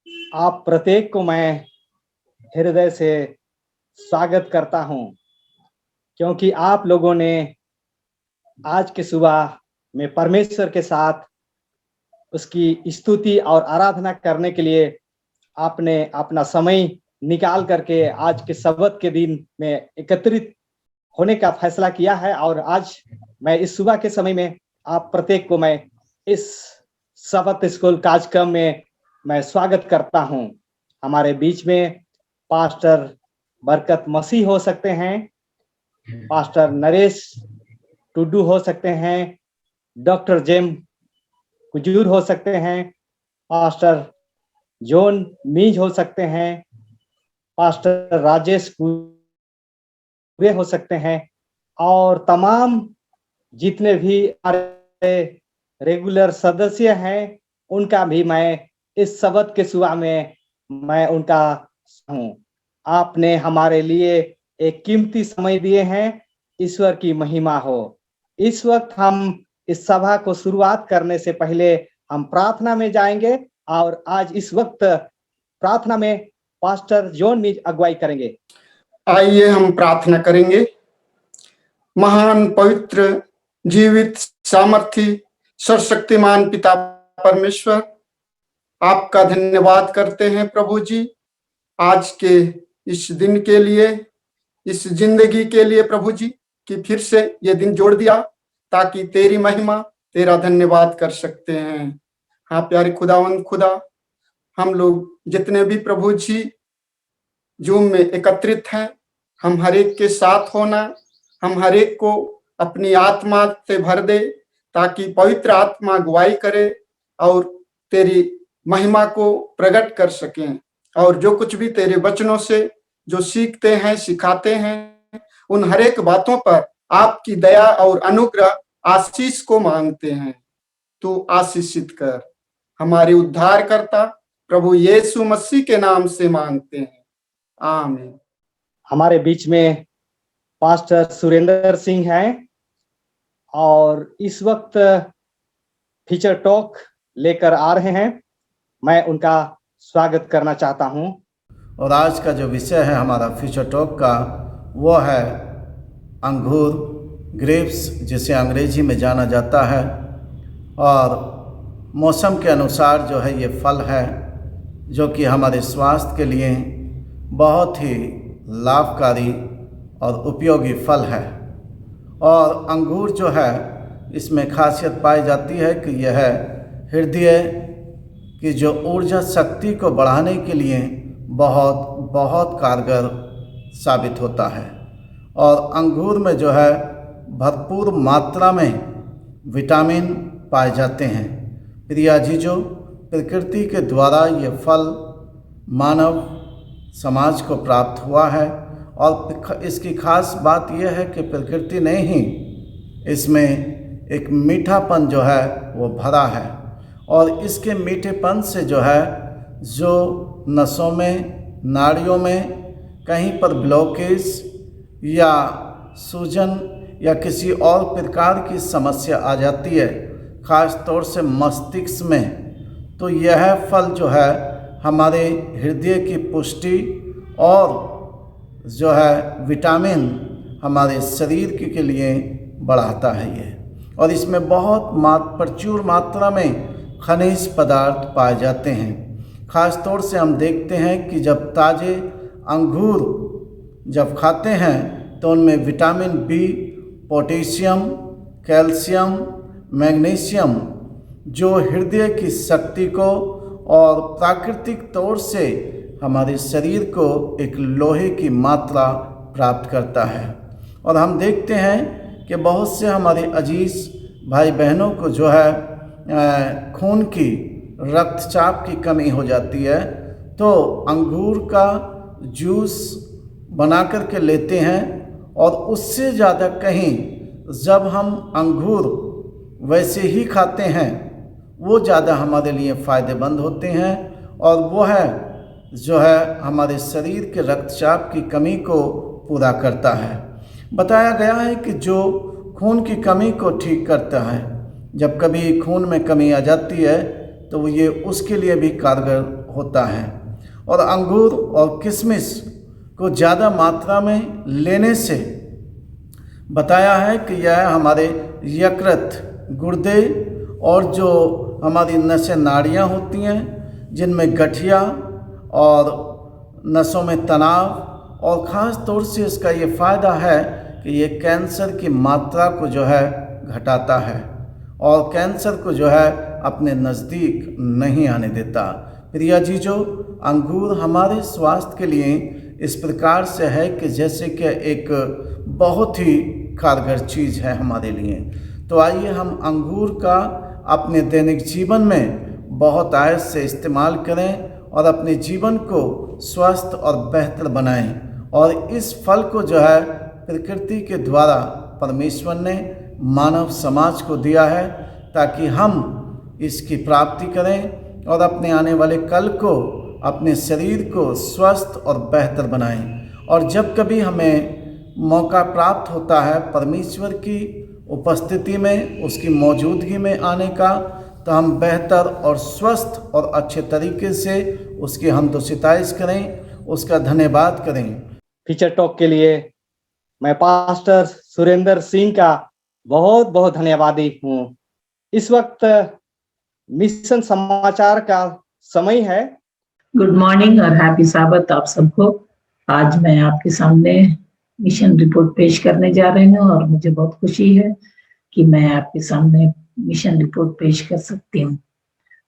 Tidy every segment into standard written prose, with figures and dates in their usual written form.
आप प्रत्येक को मैं हृदय से स्वागत करता हूं, क्योंकि आप लोगों ने आज की सुबह में परमेश्वर के साथ उसकी स्तुति और आराधना करने के लिए आपने अपना समय निकाल करके आज के सब्त के दिन में एकत्रित होने का फैसला किया है। और आज मैं इस सुबह के समय में आप प्रत्येक को मैं इस सब्त स्कूल कार्यक्रम में मैं स्वागत करता हूं। हमारे बीच में पास्टर बरकत मसीह हो सकते हैं, पास्टर नरेश टुडू हो सकते हैं, डॉक्टर जेम कुजूर हो सकते हैं, पास्टर जॉन मीज हो सकते हैं, पास्टर राजेश पूरे हो सकते हैं, और तमाम जितने भी हमारे रेगुलर सदस्य हैं उनका भी मैं इस सब्त के सुबह में मैं उनका हूँ। आपने हमारे लिए एक कीमती समय दिए हैं, ईश्वर की महिमा हो। इस वक्त हम इस सभा को शुरुआत करने से पहले हम प्रार्थना में जाएंगे और आज इस वक्त प्रार्थना में पास्टर जॉन मीज अगुवाई करेंगे। आइए हम प्रार्थना करेंगे। महान, पवित्र, जीवित, सामर्थी, सर्वशक्तिमान पिता परमेश्वर, आपका धन्यवाद करते हैं प्रभु जी, आज के इस दिन के लिए, इस जिंदगी के लिए प्रभु जी, कि फिर से ये दिन जोड़ दिया ताकि तेरी महिमा, तेरा धन्यवाद कर सकते हैं। हाँ प्यारे खुदावंद खुदा, हम लोग जितने भी प्रभु जी जूम में एकत्रित हैं, हम हर एक के साथ होना, हम हर एक को अपनी आत्मा से भर दे ताकि पवित्र आत्मा अगुवाई करे और तेरी महिमा को प्रकट कर सकें। और जो कुछ भी तेरे वचनों से जो सीखते हैं, सिखाते हैं, उन हर एक बातों पर आपकी दया और अनुग्रह आशीष को मांगते हैं। तू आशीषित कर, हमारे उद्धारकर्ता प्रभु यीशु मसीह के नाम से मांगते हैं, आमीन। हमारे बीच में पास्टर सुरेंद्र सिंह हैं और इस वक्त फीचर टॉक लेकर आ रहे हैं। मैं उनका स्वागत करना चाहता हूं। और आज का जो विषय है हमारा फीचर टॉक का, वो है अंगूर, ग्रेप्स, जिसे अंग्रेजी में जाना जाता है। और मौसम के अनुसार जो है ये फल है जो कि हमारे स्वास्थ्य के लिए बहुत ही लाभकारी और उपयोगी फल है। और अंगूर जो है, इसमें खासियत पाई जाती है कि यह हृदय की जो ऊर्जा शक्ति को बढ़ाने के लिए बहुत बहुत कारगर साबित होता है। और अंगूर में जो है भरपूर मात्रा में विटामिन पाए जाते हैं। प्रिया जीजो, प्रकृति के द्वारा ये फल मानव समाज को प्राप्त हुआ है। और इसकी खास बात यह है कि प्रकृति ने ही इसमें एक मीठापन जो है वो भरा है। और इसके मीठेपन से जो है, जो नसों में, नाड़ियों में कहीं पर ब्लॉकेज या सूजन या किसी और प्रकार की समस्या आ जाती है, ख़ास तौर से मस्तिष्क में, तो यह फल जो है हमारे हृदय की पुष्टि और जो है विटामिन हमारे शरीर के लिए बढ़ाता है ये। और इसमें बहुत प्रचुर मात्रा में खनिज पदार्थ पाए जाते हैं। ख़ास तौर से हम देखते हैं कि जब ताज़े अंगूर जब खाते हैं तो उनमें vitamin B, potassium, calcium, magnesium, जो हृदय की शक्ति को और प्राकृतिक तौर से हमारे शरीर को एक लोहे की मात्रा प्राप्त करता है। और हम देखते हैं कि बहुत से हमारे अजीज भाई बहनों को जो है खून की, रक्तचाप की कमी हो जाती है, तो अंगूर का जूस बना कर के लेते हैं। और उससे ज़्यादा कहीं जब हम अंगूर वैसे ही खाते हैं, वो ज़्यादा हमारे लिए फ़ायदेमंद होते हैं। और वो है जो है हमारे शरीर के रक्तचाप की कमी को पूरा करता है। बताया गया है कि जो खून की कमी को ठीक करता है, जब कभी खून में कमी आ जाती है तो ये उसके लिए भी कारगर होता है। और अंगूर और किशमिश को ज़्यादा मात्रा में लेने से बताया है कि यह हमारे यकृत, गुर्दे और जो हमारी नसें नाड़ियाँ होती हैं जिनमें गठिया और नसों में तनाव, और ख़ास तौर से इसका ये फ़ायदा है कि ये कैंसर की मात्रा को जो है घटाता है और कैंसर को जो है अपने नज़दीक नहीं आने देता। प्रिया जी, जो अंगूर हमारे स्वास्थ्य के लिए इस प्रकार से है कि जैसे कि एक बहुत ही कारगर चीज़ है हमारे लिए। तो आइए हम अंगूर का अपने दैनिक जीवन में बहुत आयत से इस्तेमाल करें और अपने जीवन को स्वस्थ और बेहतर बनाएं। और इस फल को जो है प्रकृति के द्वारा परमेश्वर ने मानव समाज को दिया है ताकि हम इसकी प्राप्ति करें और अपने आने वाले कल को, अपने शरीर को स्वस्थ और बेहतर बनाएं। और जब कभी हमें मौका प्राप्त होता है परमेश्वर की उपस्थिति में, उसकी मौजूदगी में आने का, तो हम बेहतर और स्वस्थ और अच्छे तरीके से उसकी हमदो-सिताइश करें, उसका धन्यवाद करें। फीचर टॉक के लिए मैं पास्टर सुरेंद्र सिंह का बहुत बहुत धन्यवादी हूँ। इस वक्त मिशन समाचार का समय है। गुड मॉर्निंग और हैप्पी साबत आप सबको। आज मैं आपके सामने मिशन रिपोर्ट पेश करने जा रही हूँ और मुझे बहुत खुशी है कि मैं आपके सामने मिशन रिपोर्ट पेश कर सकती हूँ।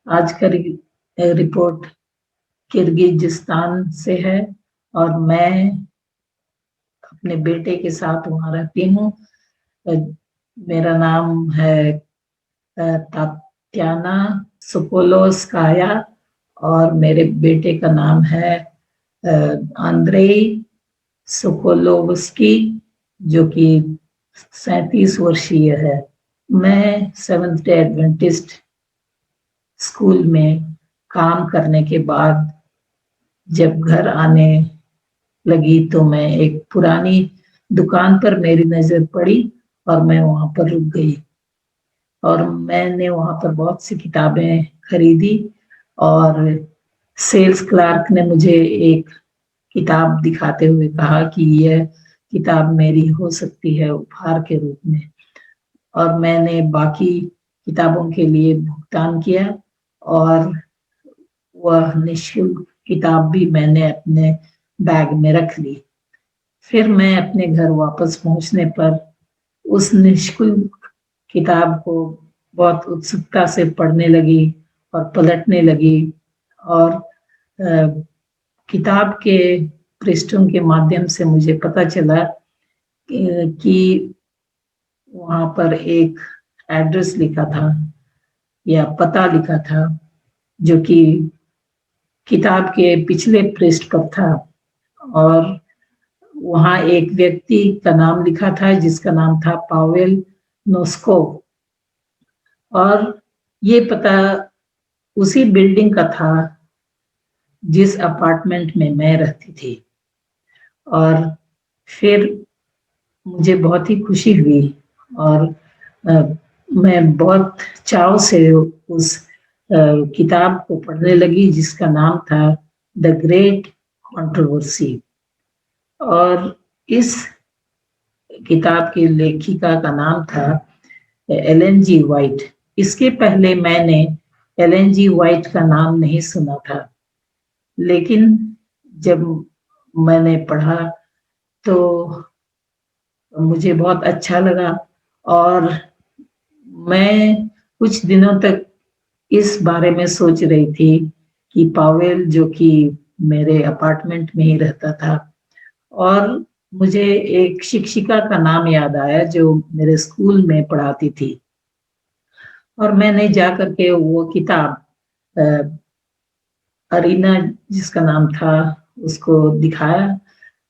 आज का रिपोर्ट किर्गिज़स्तान से है और मैं अपने बेटे के साथ वहाँ रहती हूँ। मेरा नाम है तात्याना सोकोलोवस्काया और मेरे बेटे का नाम है आंद्रेई सोकोलोवस्की, जो कि 37 वर्षीय है। मैं सेवंथ डे एडवेंटिस्ट स्कूल में काम करने के बाद जब घर आने लगी तो मैं एक पुरानी दुकान पर मेरी नजर पड़ी और मैं वहां पर रुक गई और मैंने वहां पर बहुत सी किताबें खरीदी और सेल्स क्लार्क ने मुझे एक किताब दिखाते हुए कहा कि यह किताब मेरी हो सकती है उपहार के रूप में, और मैंने बाकी किताबों के लिए भुगतान किया और वह निःशुल्क किताब भी मैंने अपने बैग में रख ली। फिर मैं अपने घर वापस पहुंचने पर उस निःशुल्क किताब को बहुत उत्सुकता से पढ़ने लगी और पलटने लगी और किताब के पृष्ठों के माध्यम से मुझे पता चला कि वहां पर एक एड्रेस लिखा था या पता लिखा था जो कि किताब के पिछले पृष्ठ पर था, और वहां एक व्यक्ति का नाम लिखा था जिसका नाम था पावेल नोस्कोव, और ये पता उसी बिल्डिंग का था जिस अपार्टमेंट में मैं रहती थी। और फिर मुझे बहुत ही खुशी हुई और मैं बहुत चाव से उस किताब को पढ़ने लगी जिसका नाम था द ग्रेट कंट्रोवर्सी। और इस किताब की लेखिका का नाम था एलन जी वाइट। इसके पहले मैंने एलन जी वाइट का नाम नहीं सुना था, लेकिन जब मैंने पढ़ा तो मुझे बहुत अच्छा लगा और मैं कुछ दिनों तक इस बारे में सोच रही थी कि पावेल, जो कि मेरे अपार्टमेंट में ही रहता था, और मुझे एक शिक्षिका का नाम याद आया जो मेरे स्कूल में पढ़ाती थी, और मैंने जाकर के वो किताब अरीना जिसका नाम था उसको दिखाया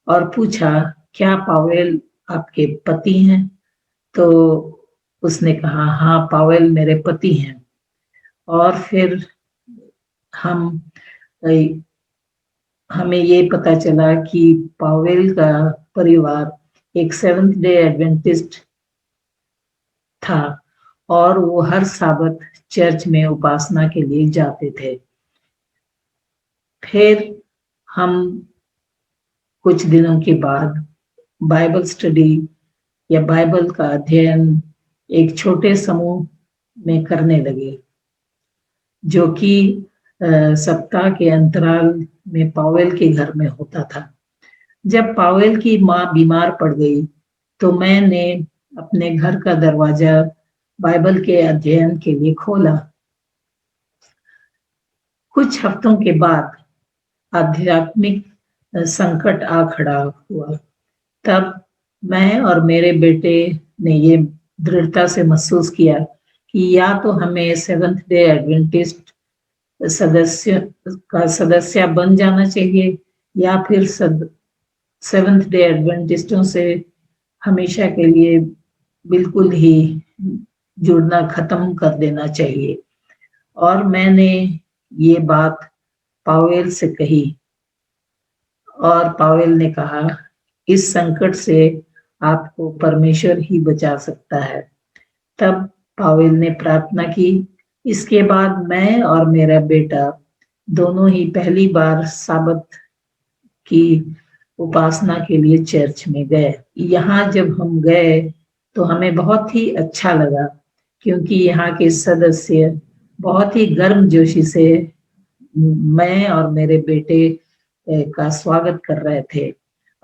और पूछा क्या पावेल आपके पति हैं? तो उसने कहा हाँ, पावेल मेरे पति हैं। और फिर हमें ये पता चला कि पावेल का परिवार एक सेवंथ डे एडवेंटिस्ट था और वो हर साबत चर्च में उपासना के लिए जाते थे। फिर हम कुछ दिनों के बाद बाइबल स्टडी या बाइबल का अध्ययन एक छोटे समूह में करने लगे, जो कि सप्ताह के अंतराल में पावेल के घर में होता था। जब पावेल की माँ बीमार पड़ गई तो मैंने अपने घर का दरवाजा बाइबल के अध्ययन के लिए खोला। कुछ हफ्तों के बाद आध्यात्मिक संकट आ खड़ा हुआ। तब मैं और मेरे बेटे ने ये दृढ़ता से महसूस किया कि या तो हमें सेवंथ डे एडवेंटिस्ट सदस्य बन जाना चाहिए या फिर सेवंथ डे एडवेंटिस्टों से हमेशा के लिए बिल्कुल ही जुड़ना खत्म कर देना चाहिए। और मैंने ये बात पावेल से कही और पावेल ने कहा, इस संकट से आपको परमेश्वर ही बचा सकता है। तब पावेल ने प्रार्थना की। इसके बाद मैं और मेरा बेटा दोनों ही पहली बार साबत की उपासना के लिए चर्च में गए। यहाँ जब हम गए तो हमें बहुत ही अच्छा लगा, क्योंकि यहाँ के सदस्य बहुत ही गर्मजोशी से मैं और मेरे बेटे का स्वागत कर रहे थे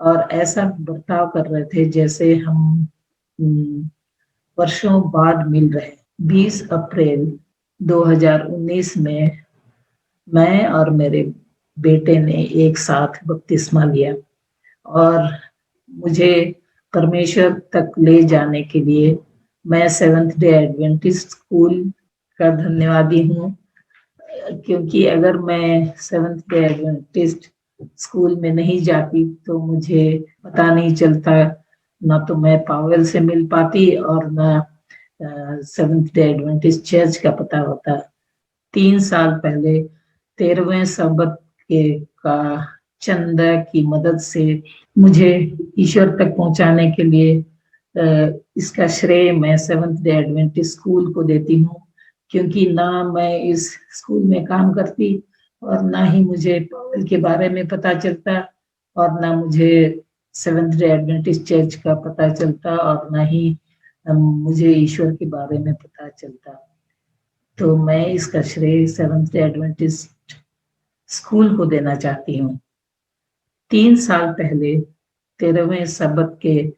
और ऐसा बर्ताव कर रहे थे जैसे हम वर्षों बाद मिल रहे। 20 अप्रैल 2019 में मैं और मेरे बेटे ने एक साथ बपतिस्मा लिया और मुझे परमेश्वर तक ले जाने के लिए मैं सेवंथ डे एडवेंटिस्ट स्कूल का धन्यवादी हूँ, क्योंकि अगर मैं सेवंथ डे एडवेंटिस्ट स्कूल में नहीं जाती तो मुझे पता नहीं चलता, ना तो मैं पावेल से मिल पाती और ना सेवंथ डे एडवेंटिस्ट चर्च का पता होता। 3 साल पहले 13वें सबत के का चंदा की मदद से मुझे ईश्वर तक पहुंचाने के लिए इसका श्रेय मैं सेवंथ डे एडवेंटिस्ट स्कूल को देती हूँ, क्योंकि ना मैं इस स्कूल में काम करती और ना ही मुझे पावेल के बारे में पता चलता और ना मुझे सेवंथ डे एडवेंटिस्ट चर्च का पता चलता और ना ही मुझे ईश्वर के बारे में पता चलता। तो मैं इसका श्रेय सेवंथ डे एडवेंटिस्ट स्कूल को देना चाहती हूँ। 3 साल पहले 13वें सबत के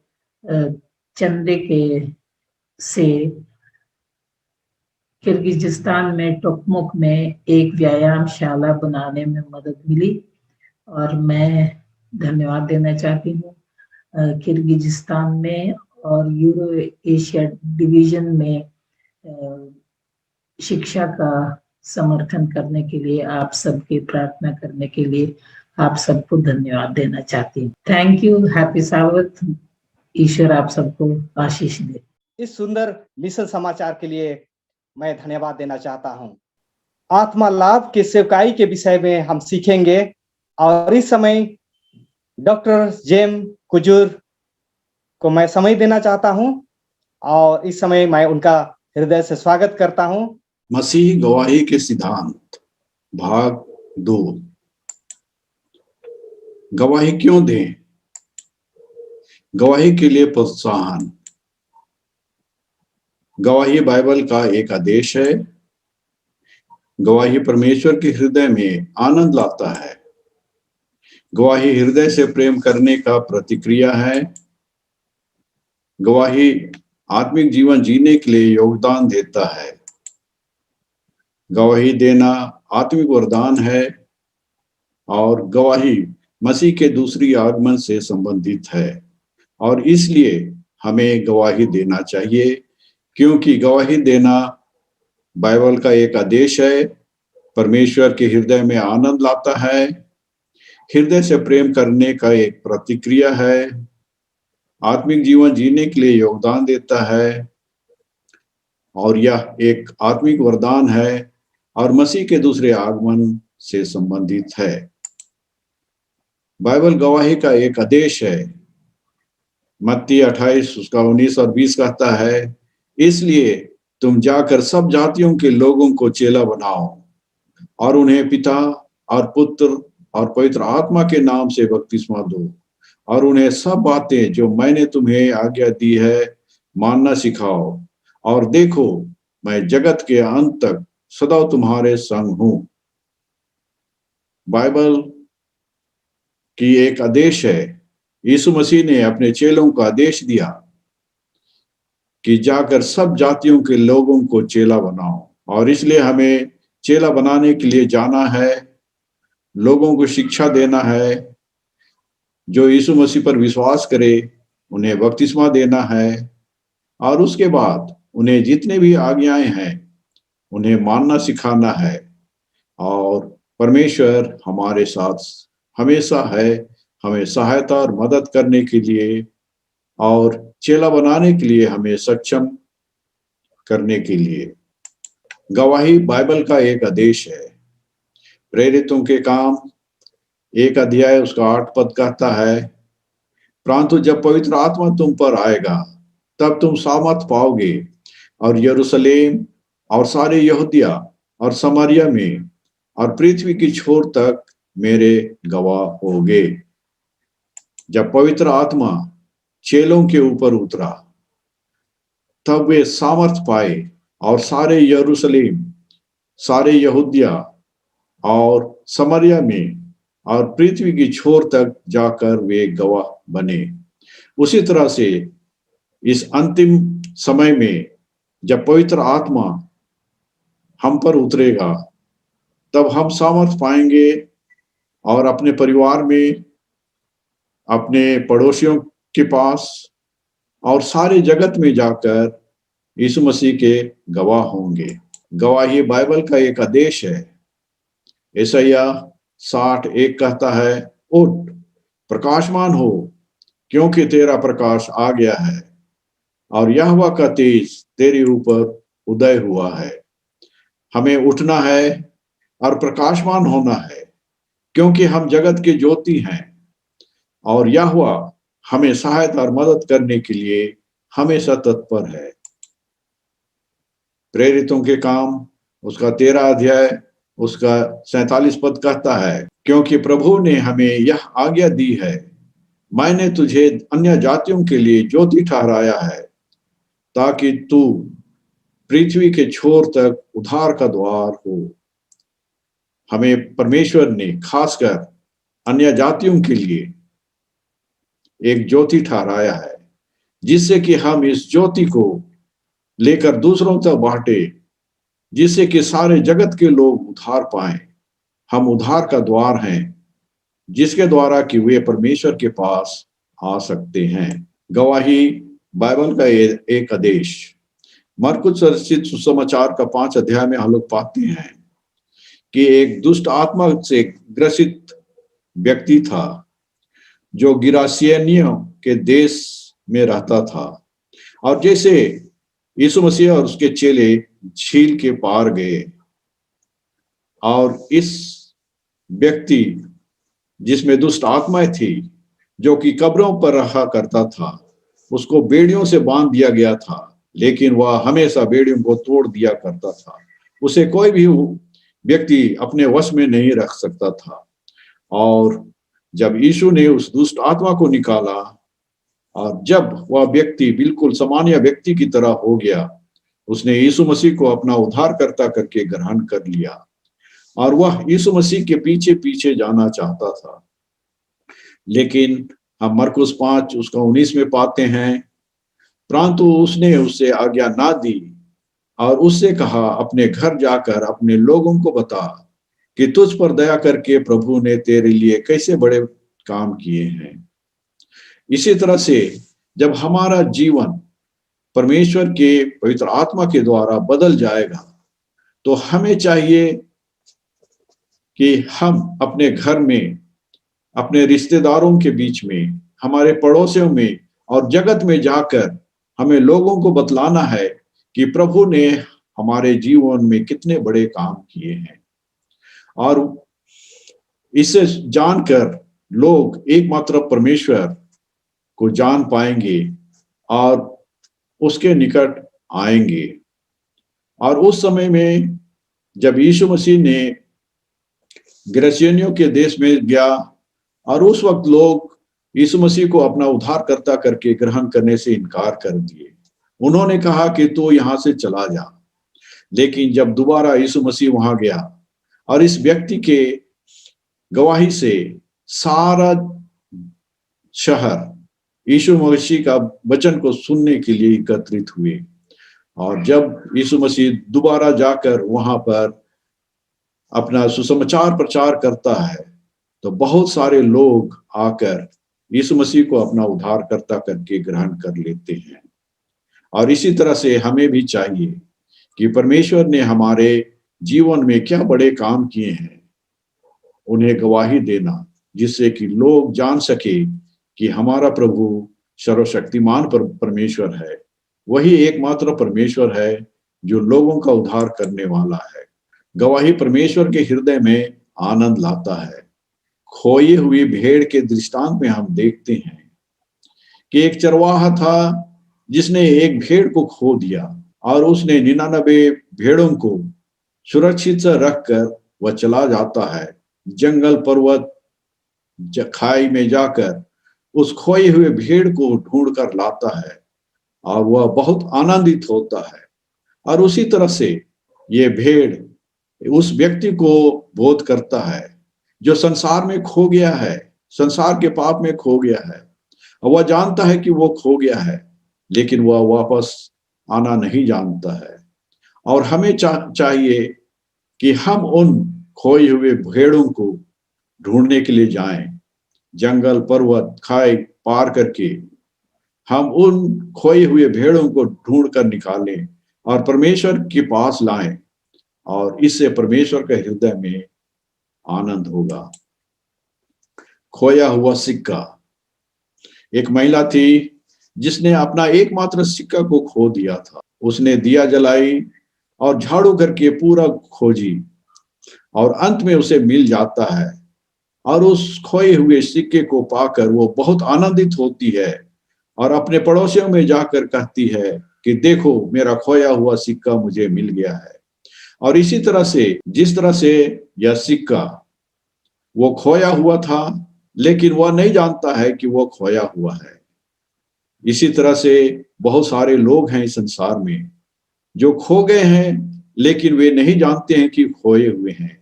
चंदे के से किर्गिजिस्तान में टोकमुक में एक व्यायामशाला बनाने में मदद मिली और मैं धन्यवाद देना चाहती हूँ किर्गिजिस्तान में और यूरो एशिया डिवीजन में शिक्षा का समर्थन करने के लिए, आप सबकी प्रार्थना करने के लिए आप सबको धन्यवाद देना चाहती हूँ। Thank you. हैप्पी साबत। ईश्वर आप सबको आशीष दे। इस सुंदर मिशन समाचार के लिए मैं धन्यवाद देना चाहता हूं। आत्मा लाभ के सेवकाई के विषय में हम सीखेंगे और इस समय डॉक्टर जेम कुजूर को मैं समय देना चाहता हूं और इस समय मैं उनका हृदय से स्वागत करता हूं। मसीह गवाही के सिद्धांत भाग 2। गवाही क्यों दें? गवाही के लिए प्रोत्साहन। गवाही बाइबल का एक आदेश है। गवाही परमेश्वर के हृदय में आनंद लाता है। गवाही हृदय से प्रेम करने का प्रतिक्रिया है। गवाही आत्मिक जीवन जीने के लिए योगदान देता है। गवाही देना आत्मिक वरदान है और गवाही मसीह के दूसरी आगमन से संबंधित है और इसलिए हमें गवाही देना चाहिए, क्योंकि गवाही देना बाइबल का एक आदेश है, परमेश्वर के हृदय में आनंद लाता है, हृदय से प्रेम करने का एक प्रतिक्रिया है, आत्मिक जीवन जीने के लिए योगदान देता है और यह एक आत्मिक वरदान है और मसीह के दूसरे आगमन से संबंधित है। बाइबल गवाही का एक आदेश है। मत्ती 28 उसका 19 और 20 कहता है, इसलिए तुम जाकर सब जातियों के लोगों को चेला बनाओ और उन्हें पिता और पुत्र और पवित्र आत्मा के नाम से बपतिस्मा दो और उन्हें सब बातें जो मैंने तुम्हें आज्ञा दी है मानना सिखाओ। और देखो, मैं जगत के अंत तक सदा तुम्हारे संग हूं। बाइबल की एक आदेश है। यीशु मसीह ने अपने चेलों को आदेश दिया कि जाकर सब जातियों के लोगों को चेला बनाओ, और इसलिए हमें चेला बनाने के लिए जाना है, लोगों को शिक्षा देना है। जो यीशु मसीह पर विश्वास करे उन्हें बपतिस्मा देना है, और उसके बाद उन्हें जितने भी आज्ञाएं हैं उन्हें मानना सिखाना है। और परमेश्वर हमारे साथ हमेशा है, हमें सहायता और मदद करने के लिए और चेला बनाने के लिए हमें सक्षम करने के लिए। गवाही बाइबल का एक आदेश है। प्रेरितों के काम 1 अध्याय उसका 8 पद कहता है, परंतु जब पवित्र आत्मा तुम पर आएगा तब तुम सामर्थ पाओगे और यरूशलेम और सारे यहूदिया और समारिया में और पृथ्वी की छोर तक मेरे गवाह होगे। जब पवित्र आत्मा चेलों के ऊपर उतरा तब वे सामर्थ पाए और सारे यरूशलेम, सारे यहूदिया और समारिया में और पृथ्वी की छोर तक जाकर वे गवाह बने। उसी तरह से इस अंतिम समय में जब पवित्र आत्मा हम पर उतरेगा तब हम सामर्थ पाएंगे और अपने परिवार में, अपने पड़ोसियों के पास और सारे जगत में जाकर यीशु मसीह के गवाह होंगे। गवाही बाइबल का एक आदेश है। यशायाह 60:1 कहता है, उठ प्रकाशमान हो क्योंकि तेरा प्रकाश आ गया है और यहोवा का तेज तेरे ऊपर उदय हुआ है। हमें उठना है और प्रकाशमान होना है क्योंकि हम जगत के ज्योति हैं और यहोवा हमें सहायता और मदद करने के लिए हमेशा तत्पर है। प्रेरितों के काम उसका 13 अध्याय उसका 47 पद कहता है, क्योंकि प्रभु ने हमें यह आज्ञा दी है, मैंने तुझे अन्य जातियों के लिए ज्योति ठहराया है ताकि तू पृथ्वी के छोर तक उद्धार का द्वार हो। हमें परमेश्वर ने खासकर अन्य जातियों के लिए एक ज्योति ठहराया है, जिससे कि हम इस ज्योति को लेकर दूसरों तक बांटे, जिससे कि सारे जगत के लोग उद्धार पाएं। हम उद्धार का द्वार हैं जिसके द्वारा कि वे परमेश्वर के पास आ सकते हैं। गवाही बाइबल का एक आदेश। मरकुस रचित सुसमाचार का 5 अध्याय में हम लोग पाते हैं कि एक दुष्ट आत्मा से ग्रसित व्यक्ति था जो गिरासियनियों के देश में रहता था। और जैसे यीशु मसीह और उसके चेले झील के पार गए और इस व्यक्ति जिसमें दुष्ट आत्माएं थी, जो कि कब्रों पर रहा करता था, उसको बेड़ियों से बांध दिया गया था, लेकिन वह हमेशा बेड़ियों को तोड़ दिया करता था। उसे कोई भी व्यक्ति अपने वश में नहीं रख सकता था। और जब यीशु ने उस दुष्ट आत्मा को निकाला और जब वह व्यक्ति बिल्कुल सामान्य व्यक्ति की तरह हो गया, उसने यीशु मसीह को अपना उद्धारकर्ता करके ग्रहण कर लिया और वह यीशु मसीह के पीछे पीछे जाना चाहता था। लेकिन हम मरकुस 5 उसका 19 में पाते हैं, परंतु उसने उससे आज्ञा ना दी और उससे कहा, अपने घर जाकर अपने लोगों को बता कि तुझ पर दया करके प्रभु ने तेरे लिए कैसे बड़े काम किए हैं। इसी तरह से जब हमारा जीवन परमेश्वर के पवित्र आत्मा के द्वारा बदल जाएगा तो हमें चाहिए कि हम अपने घर में, अपने रिश्तेदारों के बीच में, हमारे पड़ोसियों में और जगत में जाकर हमें लोगों को बतलाना है कि प्रभु ने हमारे जीवन में कितने बड़े काम किए हैं। और इसे जानकर लोग एकमात्र परमेश्वर को जान पाएंगे और उसके निकट आएंगे। और उस समय में जब यीशु मसीह ने गिरसेनियों के देश में गया और उस वक्त लोग यीशु मसीह को अपना उद्धारकर्ता करके ग्रहण करने से इनकार कर दिए। उन्होंने कहा कि तू यहां से चला जा। लेकिन जब दोबारा यीशु मसीह वहां गया और इस व्यक्ति के गवाही से सारा शहर यीशु मसीह का वचन को सुनने के लिए एकत्रित हुए। और जब यीशु मसीह दोबारा जाकर वहां पर अपना सुसमाचार प्रचार करता है तो बहुत सारे लोग आकर यीशु मसीह को अपना उद्धारकर्ता करके ग्रहण कर लेते हैं। और इसी तरह से हमें भी चाहिए कि परमेश्वर ने हमारे जीवन में क्या बड़े काम किए हैं उन्हें गवाही देना, जिससे कि लोग जान सके कि हमारा प्रभु सर्वशक्तिमान परमेश्वर है। वही एकमात्र परमेश्वर है जो लोगों का उद्धार करने वाला है। गवाही परमेश्वर के हृदय में आनंद लाता है। खोई हुई भेड़ के दृष्टांत में हम देखते हैं कि एक चरवाहा था जिसने एक भेड़ को खो दिया और उसने 99 भेड़ों को सुरक्षित से रखकर वह चला जाता है, जंगल पर्वत खाई में जाकर उस खोई हुए भेड़ को ढूंढ कर लाता है और वह बहुत आनंदित होता है। और उसी तरह से ये भेड़ उस व्यक्ति को बोध करता है जो संसार में खो गया है, संसार के पाप में खो गया है। और वह जानता है कि वो खो गया है, लेकिन वह वापस आना नहीं जानता है। और हमें चाहिए कि हम उन खोई हुए भेड़ों को ढूंढने के लिए जाएं, जंगल पर्वत खाई पार करके हम उन खोई हुए भेड़ों को ढूंढ कर निकालें और परमेश्वर के पास लाएं, और इससे परमेश्वर के हृदय में आनंद होगा। खोया हुआ सिक्का। एक महिला थी जिसने अपना एकमात्र सिक्का को खो दिया था। उसने दिया जलाई और झाड़ू करके पूरा खोजी और अंत में उसे मिल जाता है और उस खोए हुए सिक्के को पाकर वो बहुत आनंदित होती है और अपने पड़ोसियों में जाकर कहती है कि देखो मेरा खोया हुआ सिक्का मुझे मिल गया है। और इसी तरह से जिस तरह से यह सिक्का वो खोया हुआ था लेकिन वह नहीं जानता है कि वो खोया हुआ है, इसी तरह से बहुत सारे लोग हैं इस संसार में जो खो गए हैं लेकिन वे नहीं जानते हैं कि खोए हुए हैं।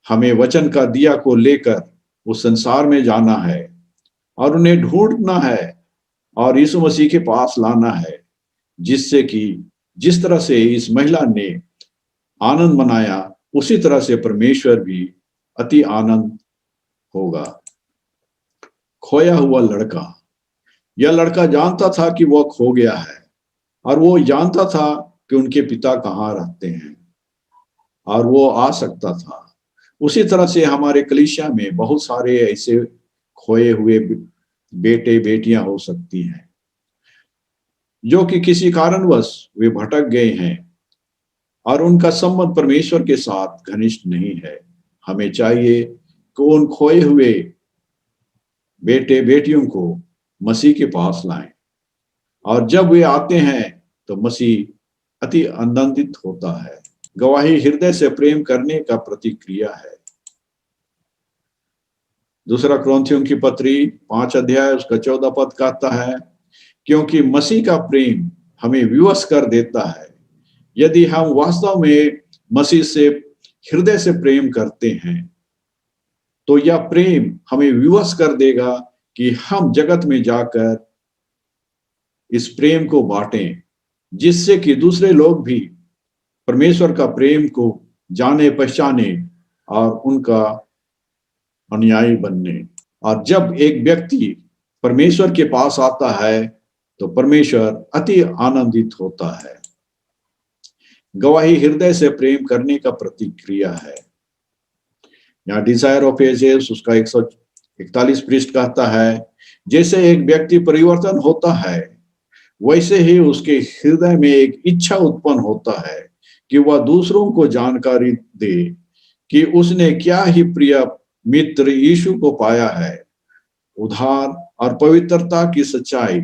हमें वचन का दिया को लेकर उस संसार में जाना है और उन्हें ढूंढना है और यीशु मसीह के पास लाना है, जिससे कि जिस तरह से इस महिला ने आनंद मनाया उसी तरह से परमेश्वर भी अति आनंद होगा। खोया हुआ लड़का। यह लड़का जानता था कि वह खो गया है और वो जानता था कि उनके पिता कहाँ रहते हैं और वो आ सकता था। उसी तरह से हमारे कलीसिया में बहुत सारे ऐसे खोए हुए बेटे बेटियां हो सकती हैं जो कि किसी कारणवश वे भटक गए हैं और उनका संबंध परमेश्वर के साथ घनिष्ठ नहीं है। हमें चाहिए कि उन खोए हुए बेटे बेटियों को मसीह के पास लाएं और जब वे आते हैं तो मसीह अति आनंदित होता है। गवाही हृदय से प्रेम करने का प्रतिक्रिया है। दूसरा कुरिन्थियों की पत्री 5 अध्याय उसका 14 पद कहता है, क्योंकि मसीह का प्रेम हमें विवश कर देता है। यदि हम वास्तव में मसीह से हृदय से प्रेम करते हैं तो यह प्रेम हमें विवश कर देगा कि हम जगत में जाकर इस प्रेम को बांटें, जिससे कि दूसरे लोग भी परमेश्वर का प्रेम को जाने पहचाने और उनका अनुयायी बनने। और जब एक व्यक्ति परमेश्वर के पास आता है तो परमेश्वर अति आनंदित होता है। गवाही हृदय से प्रेम करने का प्रतिक्रिया है। यहाँ डिजायर ऑफ एजेस उसका 141 पृष्ठ कहता है, जैसे एक व्यक्ति परिवर्तन होता है वैसे ही उसके हृदय में एक इच्छा उत्पन्न होता है कि वह दूसरों को जानकारी दे कि उसने क्या ही प्रिय मित्र यीशु को पाया है। उद्धार और पवित्रता की सच्चाई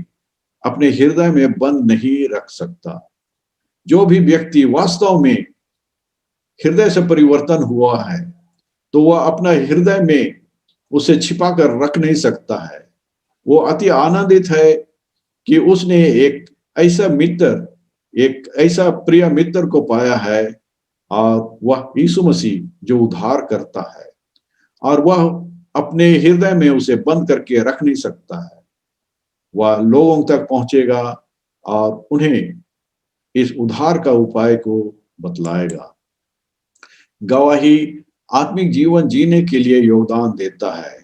अपने हृदय में बंद नहीं रख सकता। जो भी व्यक्ति वास्तव में हृदय से परिवर्तन हुआ है तो वह अपना हृदय में उसे छिपा कर रख नहीं सकता है। वो अति आनंदित है कि उसने एक ऐसा मित्र, एक ऐसा प्रिय मित्र को पाया है, और वह यीशु मसीह जो उद्धार करता है, और वह अपने हृदय में उसे बंद करके रख नहीं सकता है। वह लोगों तक पहुंचेगा और उन्हें इस उद्धार का उपाय को बतलाएगा। गवाही आत्मिक जीवन जीने के लिए योगदान देता है।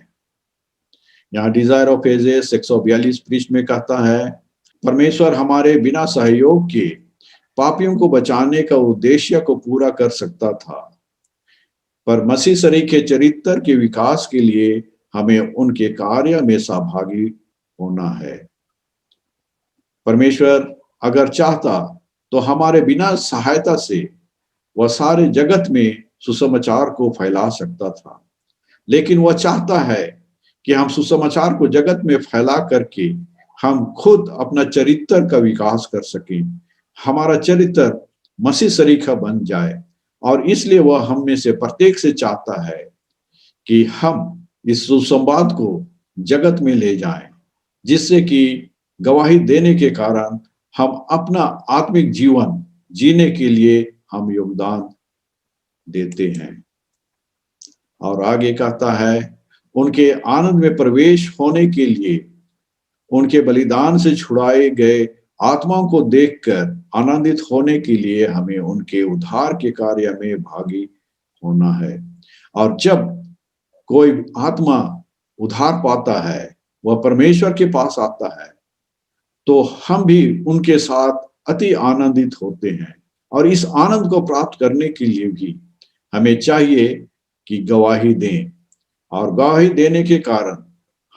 यहाँ डिजायर ऑफ एजेस 142 पृष्ठ में कहता है, परमेश्वर हमारे बिना सहयोग के पापियों को बचाने का उद्देश्य को पूरा कर सकता था, पर मसीह शरीर के चरित्र के विकास के लिए हमें उनके कार्य में सहभागी होना है। परमेश्वर अगर चाहता तो हमारे बिना सहायता से वह सारे जगत में सुसमाचार को फैला सकता था, लेकिन वह चाहता है कि हम सुसमाचार को जगत में फैला करके हम खुद अपना चरित्र का विकास कर सकें, हमारा चरित्र मसीह शरीर का बन जाए। और इसलिए वह हम में से प्रत्येक से चाहता है कि हम इस सुसंवाद को जगत में ले जाएं, जिससे कि गवाही देने के कारण हम अपना आत्मिक जीवन जीने के लिए हम योगदान देते हैं। और आगे कहता है, उनके आनंद में प्रवेश होने के लिए उनके बलिदान से छुड़ाए गए आत्माओं को देखकर आनंदित होने के लिए हमें उनके उद्धार के कार्य में भागी होना है। और जब कोई आत्मा उद्धार पाता है, वह परमेश्वर के पास आता है, तो हम भी उनके साथ अति आनंदित होते हैं। और इस आनंद को प्राप्त करने के लिए भी हमें चाहिए कि गवाही दें, और गवाही देने के कारण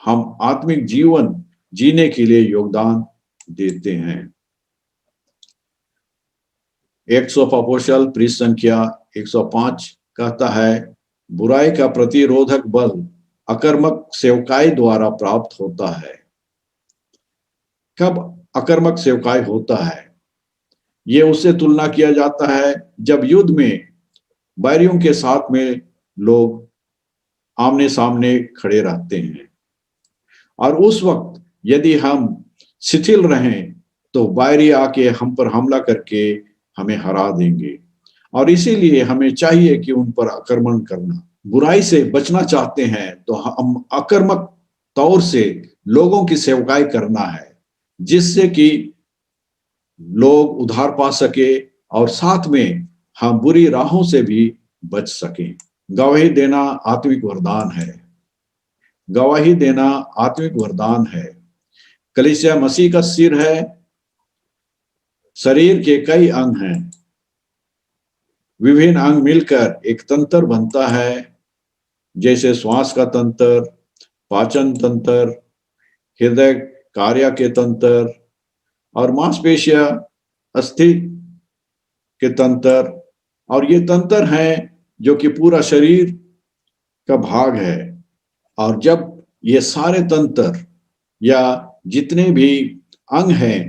हम आत्मिक जीवन जीने के लिए योगदान देते हैं। एक्ट्स ऑफ अपोस्टल पृष्ठ संख्या 105 कहता है, बुराई का प्रतिरोधक बल अकर्मक सेवकाई द्वारा प्राप्त होता है। कब अकर्मक सेवकाई होता है? ये उससे तुलना किया जाता है जब युद्ध में बैरियों के साथ में लोग आमने सामने खड़े रहते हैं, और उस वक्त यदि हम शिथिल रहें तो बैरी आके हम पर हमला करके हमें हरा देंगे। और इसीलिए हमें चाहिए कि उन पर आक्रमण करना, बुराई से बचना चाहते हैं तो हम आक्रामक तौर से लोगों की सेवकाई करना है, जिससे कि लोग उद्धार पा सके और साथ में हम बुरी राहों से भी बच सकें। गवाही देना आत्मिक वरदान है। गवाही देना आत्मिक वरदान है। कलीसिया मसीह का सिर है। शरीर के कई अंग हैं। विभिन्न अंग मिलकर एक तंत्र बनता है, जैसे श्वास का तंत्र, पाचन तंत्र, हृदय कार्य के तंत्र और मांसपेशियां, अस्थि के तंत्र। और ये तंत्र हैं जो कि पूरा शरीर का भाग है। और जब ये सारे तंत्र या जितने भी अंग हैं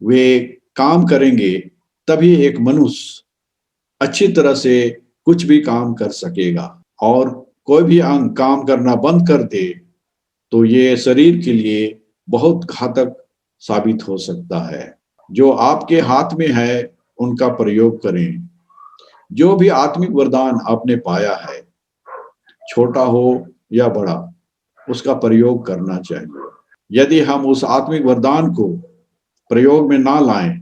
वे काम करेंगे, तभी एक मनुष्य अच्छी तरह से कुछ भी काम कर सकेगा। और कोई भी अंग काम करना बंद कर दे तो ये शरीर के लिए बहुत घातक साबित हो सकता है। जो आपके हाथ में है उनका प्रयोग करें। जो भी आत्मिक वरदान आपने पाया है, छोटा हो या बड़ा, उसका प्रयोग करना चाहिए। यदि हम उस आत्मिक वरदान को प्रयोग में ना लाएं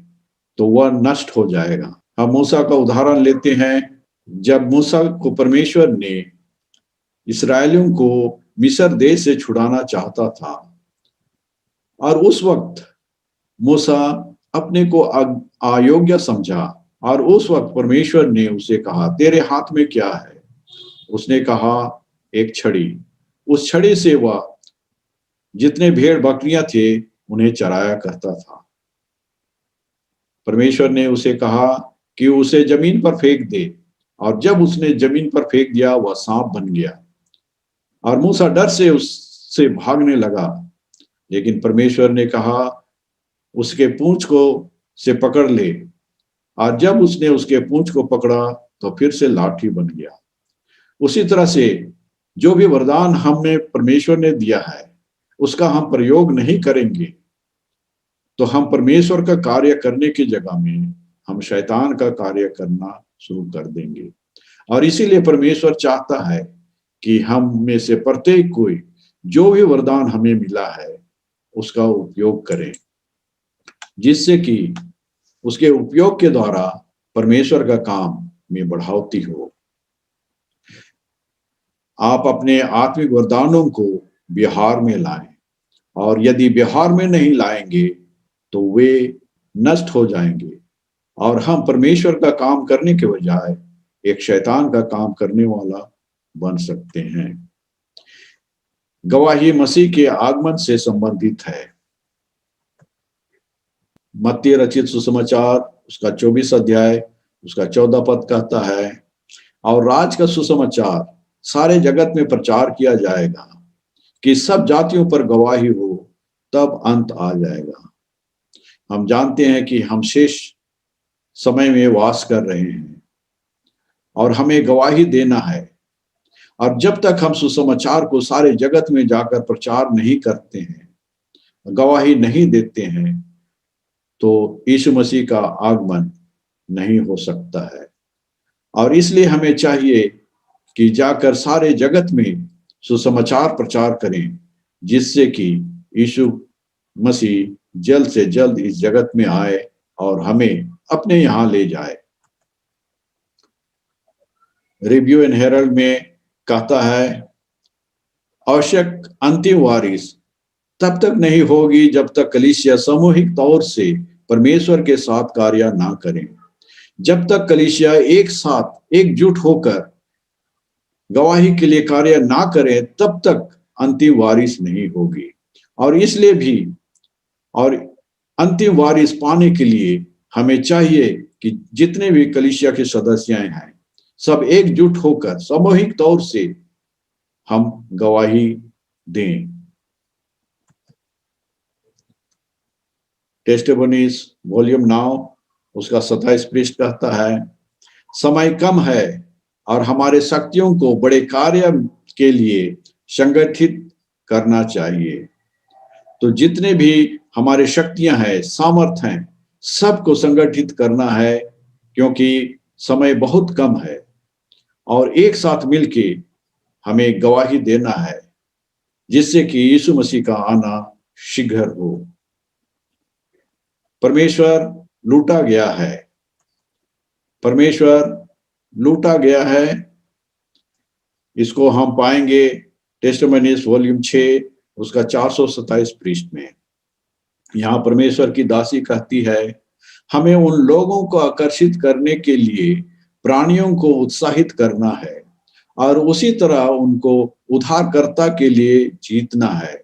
तो वह नष्ट हो जाएगा। हम मूसा का उदाहरण लेते हैं। जब मूसा को परमेश्वर ने इस्राएलियों को मिस्र देश से छुड़ाना चाहता था, और उस वक्त मूसा अपने को अयोग्य समझा, और उस वक्त परमेश्वर ने उसे कहा, तेरे हाथ में क्या है? उसने कहा, एक छड़ी। उस छड़ी से वह जितने भेड़ बकरियां थे उन्हें चराया करता था। परमेश्वर ने उसे कहा कि उसे जमीन पर फेंक दे, और जब उसने जमीन पर फेंक दिया वह सांप बन गया, और मूसा डर से उससे भागने लगा। लेकिन परमेश्वर ने कहा, उसके पूंछ को से पकड़ ले, और जब उसने उसके पूंछ को पकड़ा तो फिर से लाठी बन गया। उसी तरह से जो भी वरदान हमें परमेश्वर ने दिया है उसका हम प्रयोग नहीं करेंगे तो हम परमेश्वर का कार्य करने की जगह में हम शैतान का कार्य करना शुरू कर देंगे। और इसीलिए परमेश्वर चाहता है कि हम में से प्रत्येक कोई जो भी वरदान हमें मिला है उसका उपयोग करें, जिससे कि उसके उपयोग के द्वारा परमेश्वर का काम में बढ़ावती हो। आप अपने आत्मिक वरदानों को व्यवहार में लाएं, और यदि व्यवहार में नहीं लाएंगे तो वे नष्ट हो जाएंगे और हम परमेश्वर का काम करने के बजाय एक शैतान का काम करने वाला बन सकते हैं। गवाही मसीह के आगमन से संबंधित है। मत्ती रचित सुसमाचार उसका 24 अध्याय उसका 14 पद कहता है, और राज का सुसमाचार सारे जगत में प्रचार किया जाएगा कि सब जातियों पर गवाही हो, तब अंत आ जाएगा। हम जानते हैं कि हम शेष समय में वास कर रहे हैं और हमें गवाही देना है। और जब तक हम सुसमाचार को सारे जगत में जाकर प्रचार नहीं करते हैं, गवाही नहीं देते हैं, तो यीशु मसीह का आगमन नहीं हो सकता है। और इसलिए हमें चाहिए कि जाकर सारे जगत में सुसमाचार प्रचार करें, जिससे कि यीशु मसीह जल्द से जल्द इस जगत में आए और हमें अपने यहां ले जाए। रिव्यू एंड हेरल्ड में कहता है, आवश्यक अंतिम वारिस तब तक नहीं होगी जब तक कलीसिया सामूहिक तौर से परमेश्वर के साथ कार्य ना करें। जब तक कलीसिया एक साथ एकजुट होकर गवाही के लिए कार्य ना करें, तब तक अंतिम वारिस नहीं होगी। और इसलिए भी और अंतिम वारिस पाने के लिए हमें चाहिए कि जितने भी कलीसिया के सदस्य हैं सब एकजुट होकर सामूहिक तौर से हम गवाही दें। टेस्टिमोनीज वॉल्यूम 9 उसका 27 पृष्ठ कहता है, समय कम है और हमारे शक्तियों को बड़े कार्य के लिए संगठित करना चाहिए। तो जितने भी हमारे शक्तियां हैं, सामर्थ हैं, सबको संगठित करना है, क्योंकि समय बहुत कम है और एक साथ मिलके हमें गवाही देना है, जिससे कि यीशु मसीह का आना शीघ्र हो। परमेश्वर लूटा गया है, परमेश्वर लूटा गया है। इसको हम पाएंगे टेस्टिमोनीज वॉल्यूम 6 उसका 427 पृष्ठ में। यहाँ परमेश्वर की दासी कहती है, हमें उन लोगों को आकर्षित करने के लिए प्राणियों को उत्साहित करना है और उसी तरह उनको उद्धारकर्ता के लिए जीतना है।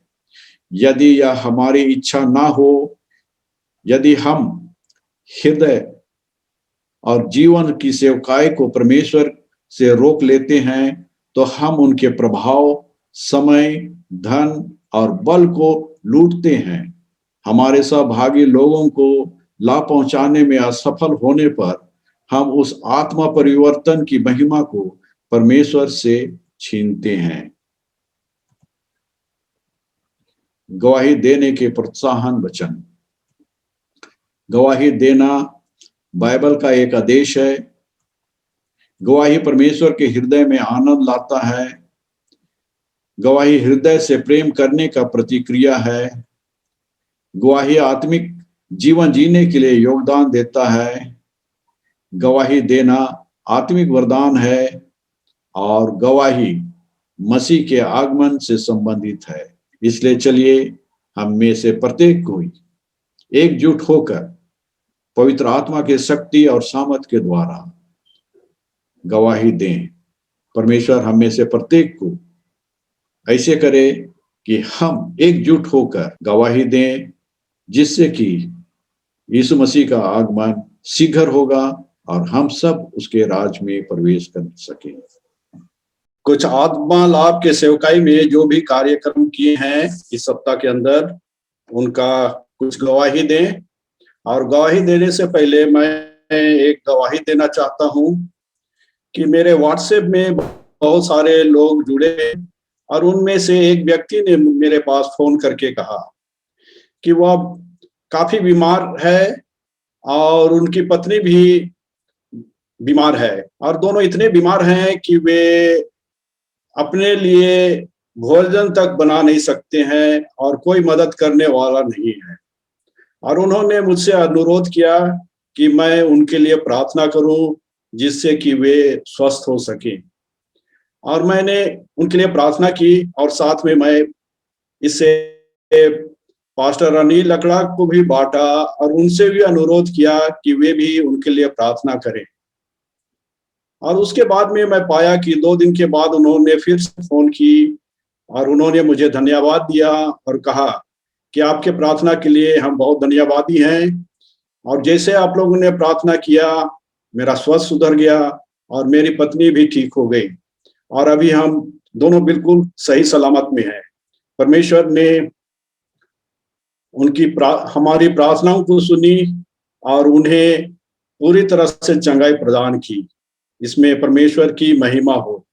यदि यह हमारी इच्छा ना हो, यदि हम हृदय और जीवन की सेवकाई को परमेश्वर से रोक लेते हैं, तो हम उनके प्रभाव, समय, धन और बल को लूटते हैं। हमारे सहभागी लोगों को लाभ पहुंचाने में असफल होने पर हम उस आत्मा परिवर्तन की महिमा को परमेश्वर से छीनते हैं। गवाही देने के प्रोत्साहन वचन। गवाही देना बाइबल का एक आदेश है। गवाही परमेश्वर के हृदय में आनंद लाता है। गवाही हृदय से प्रेम करने का प्रतिक्रिया है। गवाही आत्मिक जीवन जीने के लिए योगदान देता है। गवाही देना आत्मिक वरदान है और गवाही मसीह के आगमन से संबंधित है। इसलिए चलिए हम में से प्रत्येक कोई एकजुट होकर पवित्र आत्मा के शक्ति और सामर्थ के द्वारा गवाही दें। परमेश्वर हम में से प्रत्येक को ऐसे करे कि हम एकजुट होकर गवाही दें, जिससे कि यीशु मसीह का आगमन शीघ्र होगा और हम सब उसके राज में प्रवेश कर सकें। कुछ आत्मा लाभ के सेवकाई में जो भी कार्यक्रम किए हैं इस सप्ताह के अंदर, उनका कुछ गवाही दें। और गवाही देने से पहले मैं एक गवाही देना चाहता हूं कि मेरे व्हाट्सएप में बहुत सारे लोग जुड़े और उनमें से एक व्यक्ति ने मेरे पास फोन करके कहा कि वह काफी बीमार है और उनकी पत्नी भी बीमार है और दोनों इतने बीमार हैं कि वे अपने लिए भोजन तक बना नहीं सकते हैं और कोई मदद करने वाला नहीं है। और उन्होंने मुझसे अनुरोध किया कि मैं उनके लिए प्रार्थना करूं जिससे कि वे स्वस्थ हो सकें। और मैंने उनके लिए प्रार्थना की और साथ में मैं इससे पास्टर अनिल लकड़ा को भी बांटा और उनसे भी अनुरोध किया कि वे भी उनके लिए प्रार्थना करें। और उसके बाद में मैं पाया कि 2 दिन के बाद उन्होंने फिर से फोन की और उन्होंने मुझे धन्यवाद दिया और कहा कि आपके प्रार्थना के लिए हम बहुत धन्यवादी हैं और जैसे आप लोगों ने प्रार्थना किया मेरा स्वास्थ्य सुधर गया और मेरी पत्नी भी ठीक हो गई और अभी हम दोनों बिल्कुल सही सलामत में हैं। परमेश्वर ने हमारी प्रार्थनाओं को सुनी और उन्हें पूरी तरह से चंगाई प्रदान की। इसमें परमेश्वर की महिमा हो।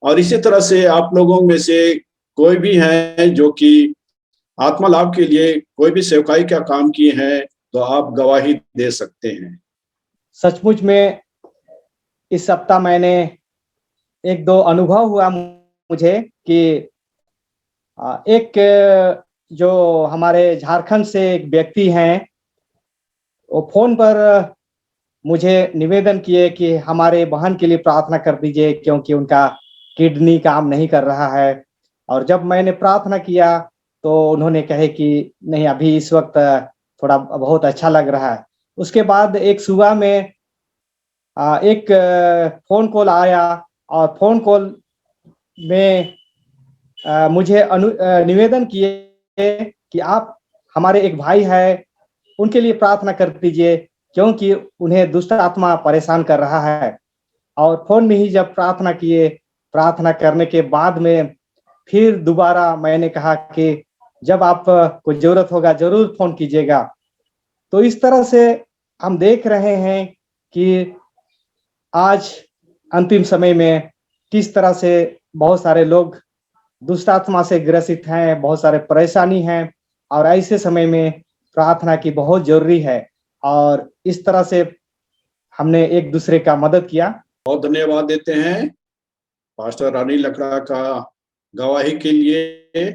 और इसी तरह से आप लोगों में से कोई भी है जो कि आत्मा लाभ के लिए कोई भी सेवकाई का काम किए हैं तो आप गवाही दे सकते हैं। सचमुच में इस सप्ताह मैंने 1-2 अनुभव हुआ मुझे कि एक जो हमारे झारखंड से एक व्यक्ति हैं वो फोन पर मुझे निवेदन किए कि हमारे बहन के लिए प्रार्थना कर दीजिए क्योंकि उनका किडनी काम नहीं कर रहा है। और जब मैंने प्रार्थना किया तो उन्होंने कहे कि नहीं अभी इस वक्त थोड़ा बहुत अच्छा लग रहा है। उसके बाद एक सुबह में एक फोन कॉल आया और फोन कॉल में मुझे निवेदन किए कि आप हमारे एक भाई है उनके लिए प्रार्थना कर दीजिए क्योंकि उन्हें दुष्ट आत्मा परेशान कर रहा है। और फोन में ही जब प्रार्थना किए, प्रार्थना करने के बाद में फिर दोबारा मैंने कहा कि जब आपको जरूरत होगा जरूर फोन कीजिएगा। तो इस तरह से हम देख रहे हैं कि आज अंतिम समय में किस तरह से बहुत सारे लोग दुष्ट आत्मा से ग्रसित हैं, बहुत सारे परेशानी हैं और ऐसे समय में प्रार्थना की बहुत जरूरी है। और इस तरह से हमने एक दूसरे का मदद किया। बहुत धन्यवाद देते हैं पास्टर अनिल लकड़ा का गवाही के लिए।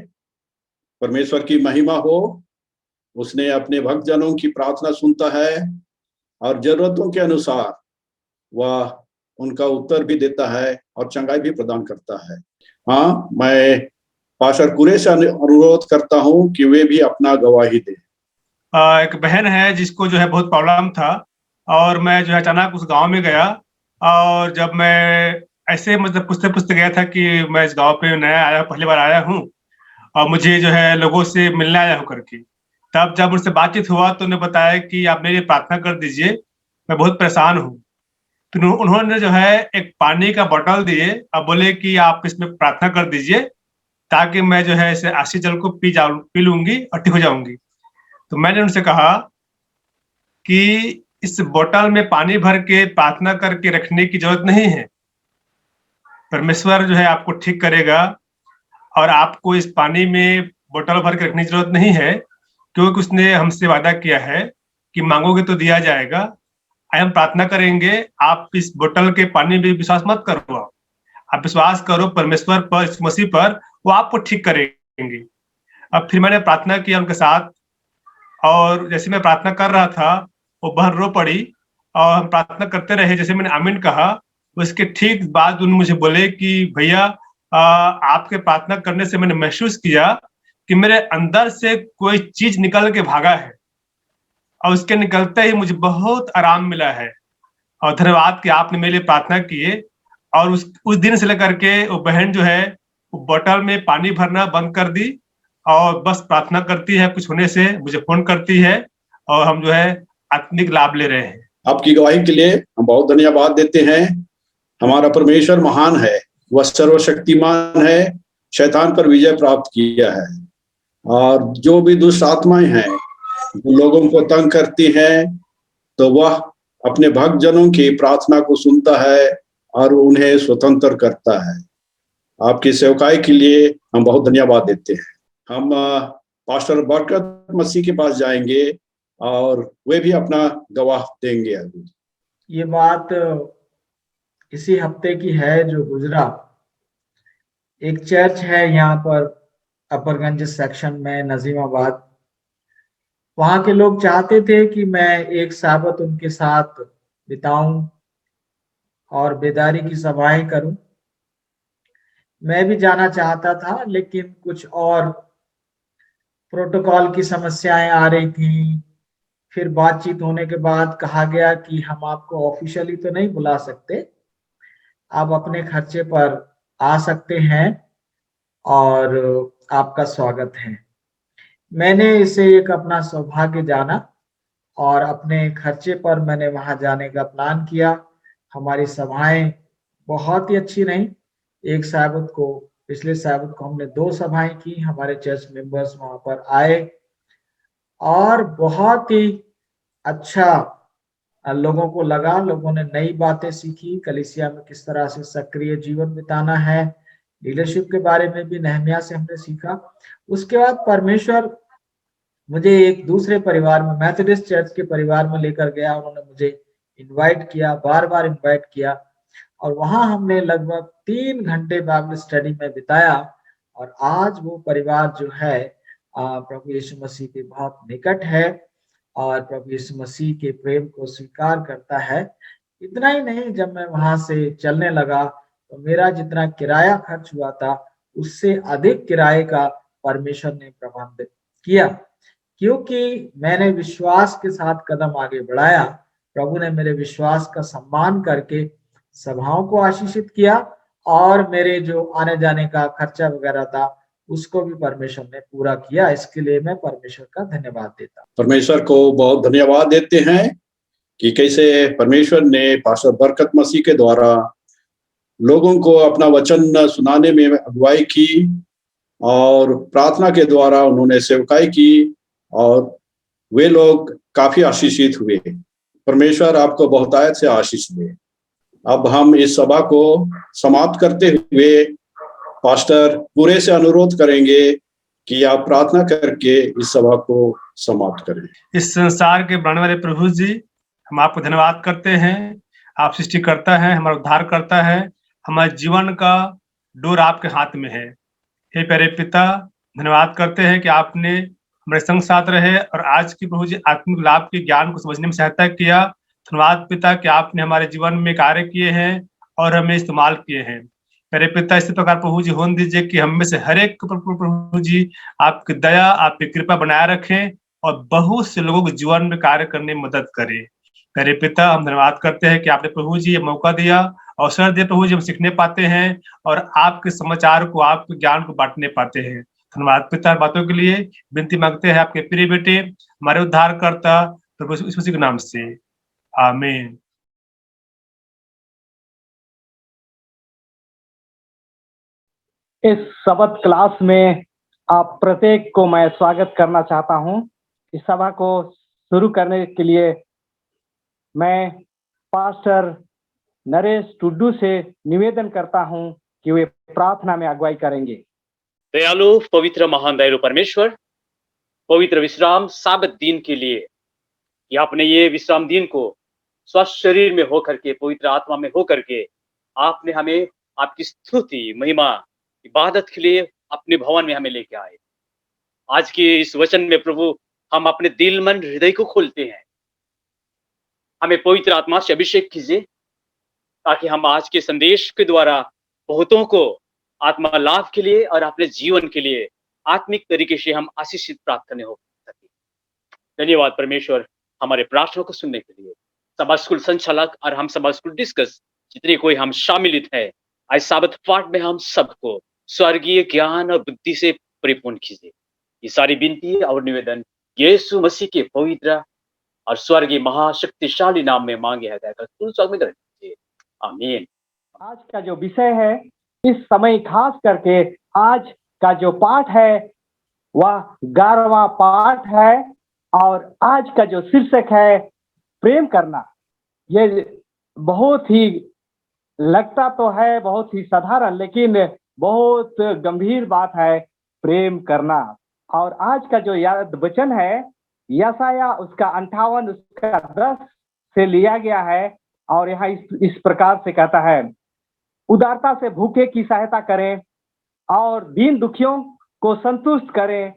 परमेश्वर की महिमा हो। उसने अपने भक्तजनों की प्रार्थना सुनता है और जरूरतों के अनुसार वह उनका उत्तर भी देता है और चंगाई भी प्रदान करता है। हाँ, मैं पास्टर कुरे से अनुरोध करता हूं कि वे भी अपना गवाही दें। एक बहन है जिसको जो है बहुत प्रॉब्लम था और मैं जो है अचानक उस गांव में गया और जब मैं ऐसे मतलब पूछते गया था कि मैं इस गांव पे नया आया, पहली बार आया हूँ और मुझे जो है लोगों से मिलने आया हूँ करके। तब जब उनसे बातचीत हुआ तो उन्होंने बताया कि आप मेरे लिए प्रार्थना कर दीजिए, मैं बहुत परेशान हूँ। तो उन्होंने जो है एक पानी का बोतल दिए और बोले कि आप इसमें प्रार्थना कर दीजिए ताकि मैं जो है इसे आशीष जल को पी लूंगी और ठीक हो जाऊंगी। तो मैंने उनसे कहा कि इस बोतल में पानी भर के प्रार्थना करके रखने की जरूरत नहीं है। परमेश्वर जो है आपको ठीक करेगा और आपको इस पानी में बोतल भर के रखने की जरूरत नहीं है क्योंकि उसने हमसे वादा किया है कि मांगोगे तो दिया जाएगा। हम प्रार्थना करेंगे, आप इस बोतल के पानी में विश्वास मत करो, आप विश्वास करो परमेश्वर पर, मसीह पर, वो आपको ठीक करेंगे। अब फिर मैंने प्रार्थना किया उनके साथ और जैसे मैं प्रार्थना कर रहा था वो बहन रो पड़ी और हम प्रार्थना करते रहे। जैसे मैंने आमीन कहा उसके ठीक बाद उन्होंने मुझे बोले कि भैया आपके प्रार्थना करने से मैंने महसूस किया कि मेरे अंदर से कोई चीज निकल के भागा है और उसके निकलते ही मुझे बहुत आराम मिला है। और धन्यवाद कि आपने मेरे लिए प्रार्थना किए। और उस दिन से लेकर के वो बहन जो है वो बोतल में पानी भरना बंद कर दी और बस प्रार्थना करती है, कुछ होने से मुझे फोन करती है और हम जो है आत्मिक लाभ ले रहे हैं। आपकी गवाही के लिए हम बहुत धन्यवाद देते हैं। हमारा परमेश्वर महान है, वह सर्वशक्तिमान है, शैतान पर विजय प्राप्त किया है और जो भी दुष्ट आत्माएं हैं जो लोगों को तंग करती हैं तो वह अपने भक्तजनों की प्रार्थना को सुनता है और उन्हें स्वतंत्र करता है। आपकी सेवकाई के लिए हम बहुत धन्यवाद देते हैं। हम पास्टर बरकत मसीह के पास जाएंगे और वे भी अपना गवाह देंगे। ये बात इसी हफ्ते की है जो गुजरा। एक चर्च है यहाँ पर अपरगंज सेक्शन में नजीमाबाद। वहां के लोग चाहते थे कि मैं एक साबत उनके साथ बिताऊं और बेदारी की सभाएं करूं। मैं भी जाना चाहता था, लेकिन कुछ और प्रोटोकॉल की समस्याएं आ रही थी। फिर बातचीत होने के बाद कहा गया कि हम आपको ऑफिशियली तो नहीं बुला सकते, आप अपने खर्चे पर आ सकते हैं और आपका स्वागत है। मैंने इसे एक अपना सौभाग्य जाना और अपने खर्चे पर मैंने वहां जाने का प्लान किया। हमारी सभाएं बहुत ही अच्छी रहीं। एक साबत को, पिछले साबत को हमने 2 सभाएं की। हमारे चर्च मेंबर्स वहां पर आए और बहुत ही अच्छा लोगों को लगा। लोगों ने नई बातें सीखी, कलीसिया में किस तरह से सक्रिय जीवन बिताना है। लीडरशिप के बारे में भी नहमिया से हमने सीखा। उसके बाद परमेश्वर मुझे एक दूसरे परिवार में, मेथोडिस्ट चर्च के परिवार में लेकर गया। उन्होंने मुझे इनवाइट किया, बार बार इनवाइट किया और वहां हमने लगभग 3 घंटे बाइबल स्टडी में बिताया। और आज वो परिवार जो है प्रभु यीशु मसीह के बहुत निकट है और प्रभु यीशु मसीह के प्रेम को स्वीकार करता है। इतना ही नहीं, जब मैं वहां से चलने लगा तो मेरा जितना किराया खर्च हुआ था उससे अधिक किराए का परमेश्वर ने प्रबंध किया, क्योंकि मैंने विश्वास के साथ कदम आगे बढ़ाया। प्रभु ने मेरे विश्वास का सम्मान करके सभाओं को आशीषित किया और मेरे जो आने जाने का खर्चा वगैरह था उसको भी परमेश्वर ने पूरा किया। इसके लिए मैं परमेश्वर का धन्यवाद देता हूं। परमेश्वर को बहुत धन्यवाद देते हैं कि कैसे परमेश्वर ने पास्टर बरकत मसीह के द्वारा लोगों को अपना वचन सुनाने में अगुवाई की और प्रार्थना के द्वारा उन्होंने सेवकाई की और वे लोग काफी आशीषित हुए। परमेश्वर आपको बहुतायत से आशीष दे। अब हम इस सभा को समाप्त करते हुए पास्टर पूरे से अनुरोध करेंगे कि आप प्रार्थना करके इस सभा को समाप्त करें। इस संसार के बनाने वाले प्रभु जी, हम आपको धन्यवाद करते हैं। आप सृष्टि करता है, हमारा उद्धार करता है। हमारे जीवन का डोर आपके हाथ में है। हे प्यारे पिता, धन्यवाद करते हैं कि आपने हमारे संग साथ रहे और आज की प्रभु जी आत्मिक लाभ के ज्ञान को समझने में सहायता किया। धन्यवाद पिता कि आपने हमारे जीवन में कार्य किए हैं और हमें इस्तेमाल किए हैं। मेरे पिता, इसी प्रकार प्रभु जी होने दीजिए कि हम में से हर एक प्रभु जी आपकी दया, आपकी कृपा बनाए रखें और बहुत से लोगों के जीवन में कार्य करने में मदद करें। मेरे पिता, हम धन्यवाद करते हैं कि आपने प्रभु जी ये मौका दिया, अवसर दिया प्रभु जी, हम सीखने पाते हैं और आपके समाचार को, आपके ज्ञान को बांटने पाते हैं। धन्यवाद पिता बातों के लिए। विनती मांगते हैं आपके प्रिय बेटे, हमारे उद्धारकर्ता प्रभु यीशु मसीह के नाम से, आमीन। इस सबत क्लास में आप प्रत्येक को मैं स्वागत करना चाहता हूं। इस सभा को शुरू करने के लिए मैं पास्टर नरेश टुड्डू से निवेदन करता हूं कि वे प्रार्थना में अगुवाई करेंगे। दयालु पवित्र महान दयालु परमेश्वर, पवित्र विश्राम साबत दिन के लिए कि आपने ये विश्राम दिन को स्वस्थ शरीर में होकर के, पवित्र आत्मा में होकर के आपने हमें आपकी स्तुति, महिमा, इबादत के लिए अपने भवन में हमें लेके आए। आज के इस वचन में प्रभु हम अपने दिल, मन, हृदय को खोलते हैं। हमें पवित्र आत्मा से अभिषेक कीजिए ताकि हम आज के संदेश के द्वारा बहुतों को आत्मा लाभ के लिए और अपने जीवन के लिए आत्मिक तरीके से हम आशीषित प्राप्त करने हो सके। धन्यवाद परमेश्वर हमारे प्रार्थना को सुनने के लिए। सभा स्कूल संचालक और हम सभा स्कूल डिस्कस जितने कोई हम शामिलित है, आज साबत पाठ में हम सबको स्वर्गीय ज्ञान और बुद्धि से परिपूर्ण कीजिए। ये सारी विनती और निवेदन यीशु मसीह के पवित्र और स्वर्गीय महाशक्तिशाली नाम में मांगे है। आमीन। आज का जो विषय है, इस समय खास करके आज का जो पाठ है वह 11वां पाठ है और आज का जो शीर्षक है प्रेम करना। ये बहुत ही लगता तो है बहुत ही साधारण, लेकिन बहुत गंभीर बात है प्रेम करना। और आज का जो याद वचन है यशाया उसका 58 उसका 10 से लिया गया है, और यहाँ इस प्रकार से कहता है, उदारता से भूखे की सहायता करें और दीन दुखियों को संतुष्ट करें,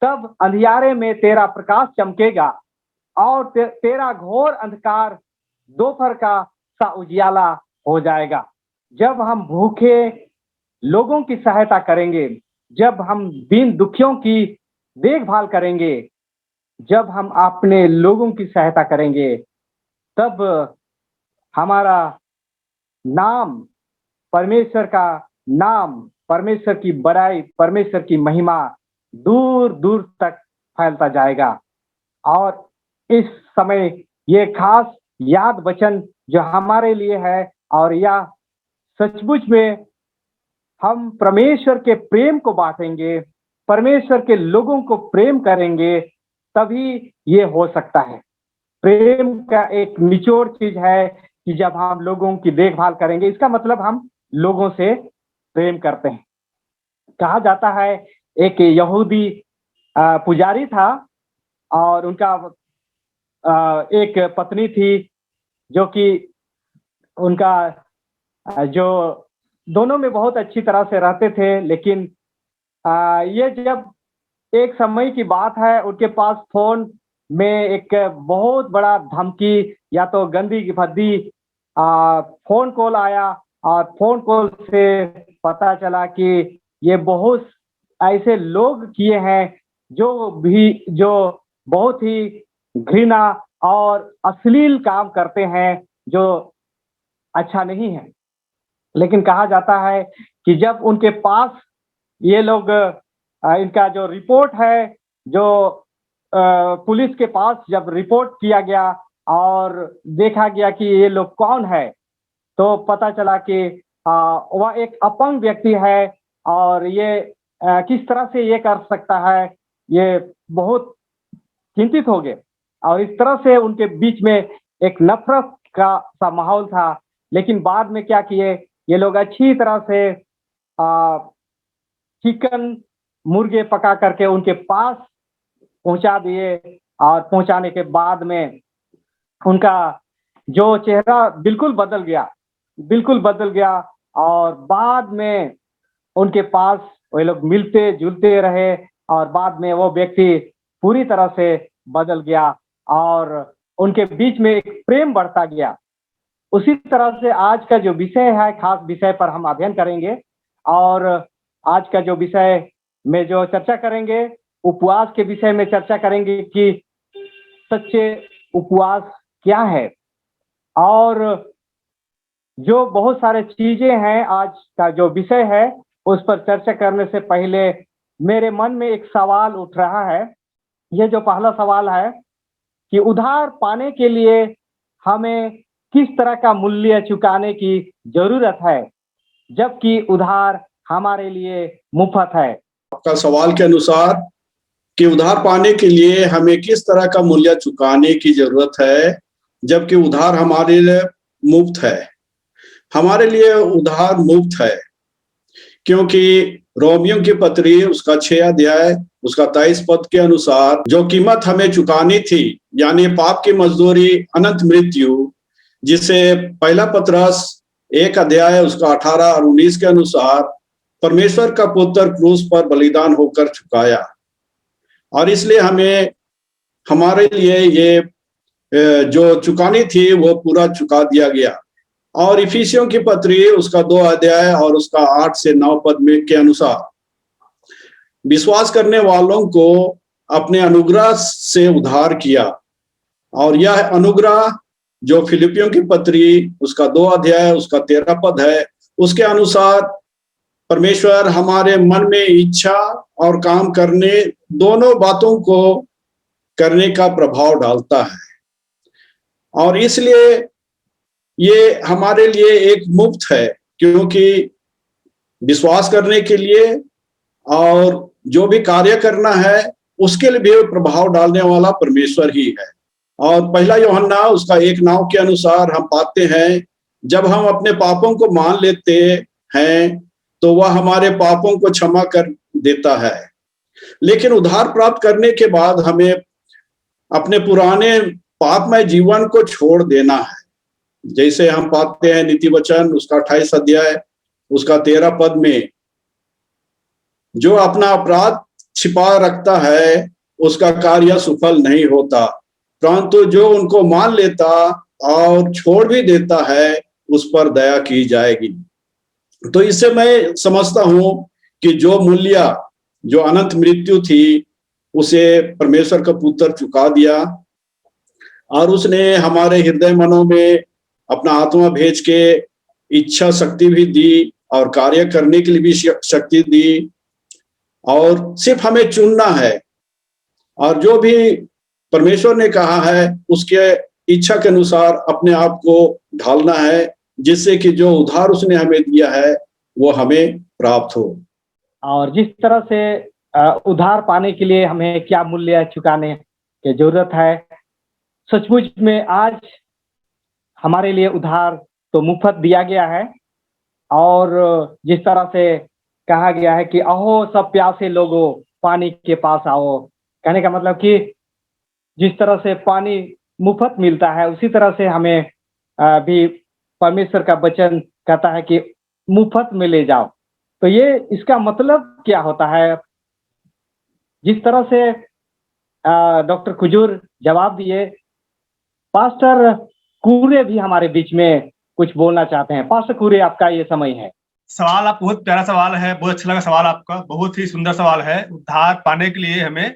तब अंधियारे में तेरा प्रकाश चमकेगा और तेरा घोर अंधकार दोपहर का सा उजियाला हो जाएगा। जब हम भूखे लोगों की सहायता करेंगे, जब हम दीन दुखियों की देखभाल करेंगे, जब हम अपने लोगों की सहायता करेंगे, तब हमारा नाम, परमेश्वर का नाम, परमेश्वर की बड़ाई, परमेश्वर की महिमा दूर दूर तक फैलता जाएगा। और इस समय ये खास याद वचन जो हमारे लिए है, और यह सचमुच में हम परमेश्वर के प्रेम को बांटेंगे, परमेश्वर के लोगों को प्रेम करेंगे, तभी ये हो सकता है। प्रेम का एक निचोड़ चीज है कि जब हम लोगों की देखभाल करेंगे, इसका मतलब हम लोगों से प्रेम करते हैं। कहा जाता है एक यहूदी पुजारी था और उनका एक पत्नी थी, जो कि उनका जो दोनों में बहुत अच्छी तरह से रहते थे। लेकिन ये जब एक समय की बात है, उनके पास फोन में एक बहुत बड़ा धमकी या तो गंदी भद्दी फोन कॉल आया, और फोन कॉल से पता चला कि ये बहुत ऐसे लोग किए हैं जो बहुत ही घृणा और अश्लील काम करते हैं, जो अच्छा नहीं है। लेकिन कहा जाता है कि जब उनके पास ये लोग इनका जो रिपोर्ट है, जो पुलिस के पास जब रिपोर्ट किया गया और देखा गया कि ये लोग कौन है, तो पता चला कि वह एक अपंग व्यक्ति है, और ये किस तरह से ये कर सकता है, ये बहुत चिंतित हो गए। और इस तरह से उनके बीच में एक नफरत का सा माहौल था। लेकिन बाद में क्या किए, ये लोग अच्छी तरह से चिकन मुर्गे पका करके उनके पास पहुंचा दिए, और पहुंचाने के बाद में उनका जो चेहरा बिल्कुल बदल गया, और बाद में उनके पास वे लोग मिलते जुलते रहे, और बाद में वो व्यक्ति पूरी तरह से बदल गया और उनके बीच में एक प्रेम बढ़ता गया। उसी तरह से आज का जो विषय है, खास विषय पर हम अध्ययन करेंगे, और आज का जो विषय में जो चर्चा करेंगे, उपवास के विषय में चर्चा करेंगे कि सच्चे उपवास क्या है। और जो बहुत सारे चीजें हैं, आज का जो विषय है उस पर चर्चा करने से पहले मेरे मन में एक सवाल उठ रहा है। ये जो पहला सवाल है कि उधार पाने के लिए हमें किस तरह का मूल्य चुकाने की जरूरत है, जबकि उधार हमारे लिए मुफ्त है। आपका सवाल के अनुसार कि उधार पाने के लिए हमें किस तरह का मूल्य चुकाने की जरूरत है, जबकि उधार हमारे लिए मुफ्त है। हमारे लिए उधार मुफ्त है, क्योंकि रोमियों की पत्री उसका 6 अध्याय उसका 23 पद के अनुसार जो कीमत हमें चुकानी थी, यानी पाप की मजदूरी अनंत मृत्यु, जिसे पहला पत्रस 1 अध्याय उसका 18 और 19 के अनुसार परमेश्वर का पुत्र क्रूस पर बलिदान होकर चुकाया। और इसलिए हमें हमारे लिए ये जो चुकानी थी वो पूरा चुका दिया गया। और इफिसियों की पत्री उसका 2 अध्याय और उसका 8 से 9 पद में के अनुसार विश्वास करने वालों को अपने अनुग्रह से उद्धार किया। और यह अनुग्रह जो फिलिपियों की पत्री उसका 2 अध्याय उसका 13 पद है, उसके अनुसार परमेश्वर हमारे मन में इच्छा और काम करने दोनों बातों को करने का प्रभाव डालता है। और इसलिए ये हमारे लिए एक मुफ्त है, क्योंकि विश्वास करने के लिए और जो भी कार्य करना है उसके लिए भी प्रभाव डालने वाला परमेश्वर ही है। और पहला यूहन्ना उसका 1:9 के अनुसार हम पाते हैं जब हम अपने पापों को मान लेते हैं तो वह हमारे पापों को क्षमा कर देता है। लेकिन उद्धार प्राप्त करने के बाद हमें अपने पुराने पापमय जीवन को छोड़ देना है। जैसे हम पाते हैं नीति वचन उसका 28 अध्याय उसका 13 पद में, जो अपना अपराध छिपा रखता है उसका कार्य सफल नहीं होता, परंतु जो उनको मान लेता और छोड़ भी देता है उस पर दया की जाएगी। तो इससे मैं समझता हूं कि जो मूल्य, जो अनंत मृत्यु थी, उसे परमेश्वर का पुत्र चुका दिया और उसने हमारे हृदय मनों में अपना आत्मा भेज के इच्छा शक्ति भी दी और कार्य करने के लिए भी शक्ति दी, और सिर्फ हमें चुनना है और जो भी परमेश्वर ने कहा है उसके इच्छा के अनुसार अपने आप को ढालना है, जिससे कि जो उद्धार उसने हमें दिया है वो हमें प्राप्त हो। और जिस तरह से उद्धार पाने के लिए हमें क्या मूल्य चुकाने की जरूरत है, सचमुच में आज हमारे लिए उद्धार तो मुफ्त दिया गया है। और जिस तरह से कहा गया है कि अहो सब प्यासे लोगों पानी के पास आओ, कहने का मतलब कि जिस तरह से पानी मुफ्त मिलता है उसी तरह से हमें भी परमेश्वर का वचन कहता है कि मुफ्त में ले जाओ। तो ये इसका मतलब क्या होता है? जिस तरह से डॉक्टर कुजूर जवाब दिए, पास्टर कूरे भी हमारे बीच में कुछ बोलना चाहते हैं। पास्टर कूरे, आपका ये समय है। सवाल आप बहुत प्यारा सवाल है, बहुत अच्छा लगा सवाल आपका, बहुत ही सुंदर सवाल है। उद्धार पाने के लिए हमें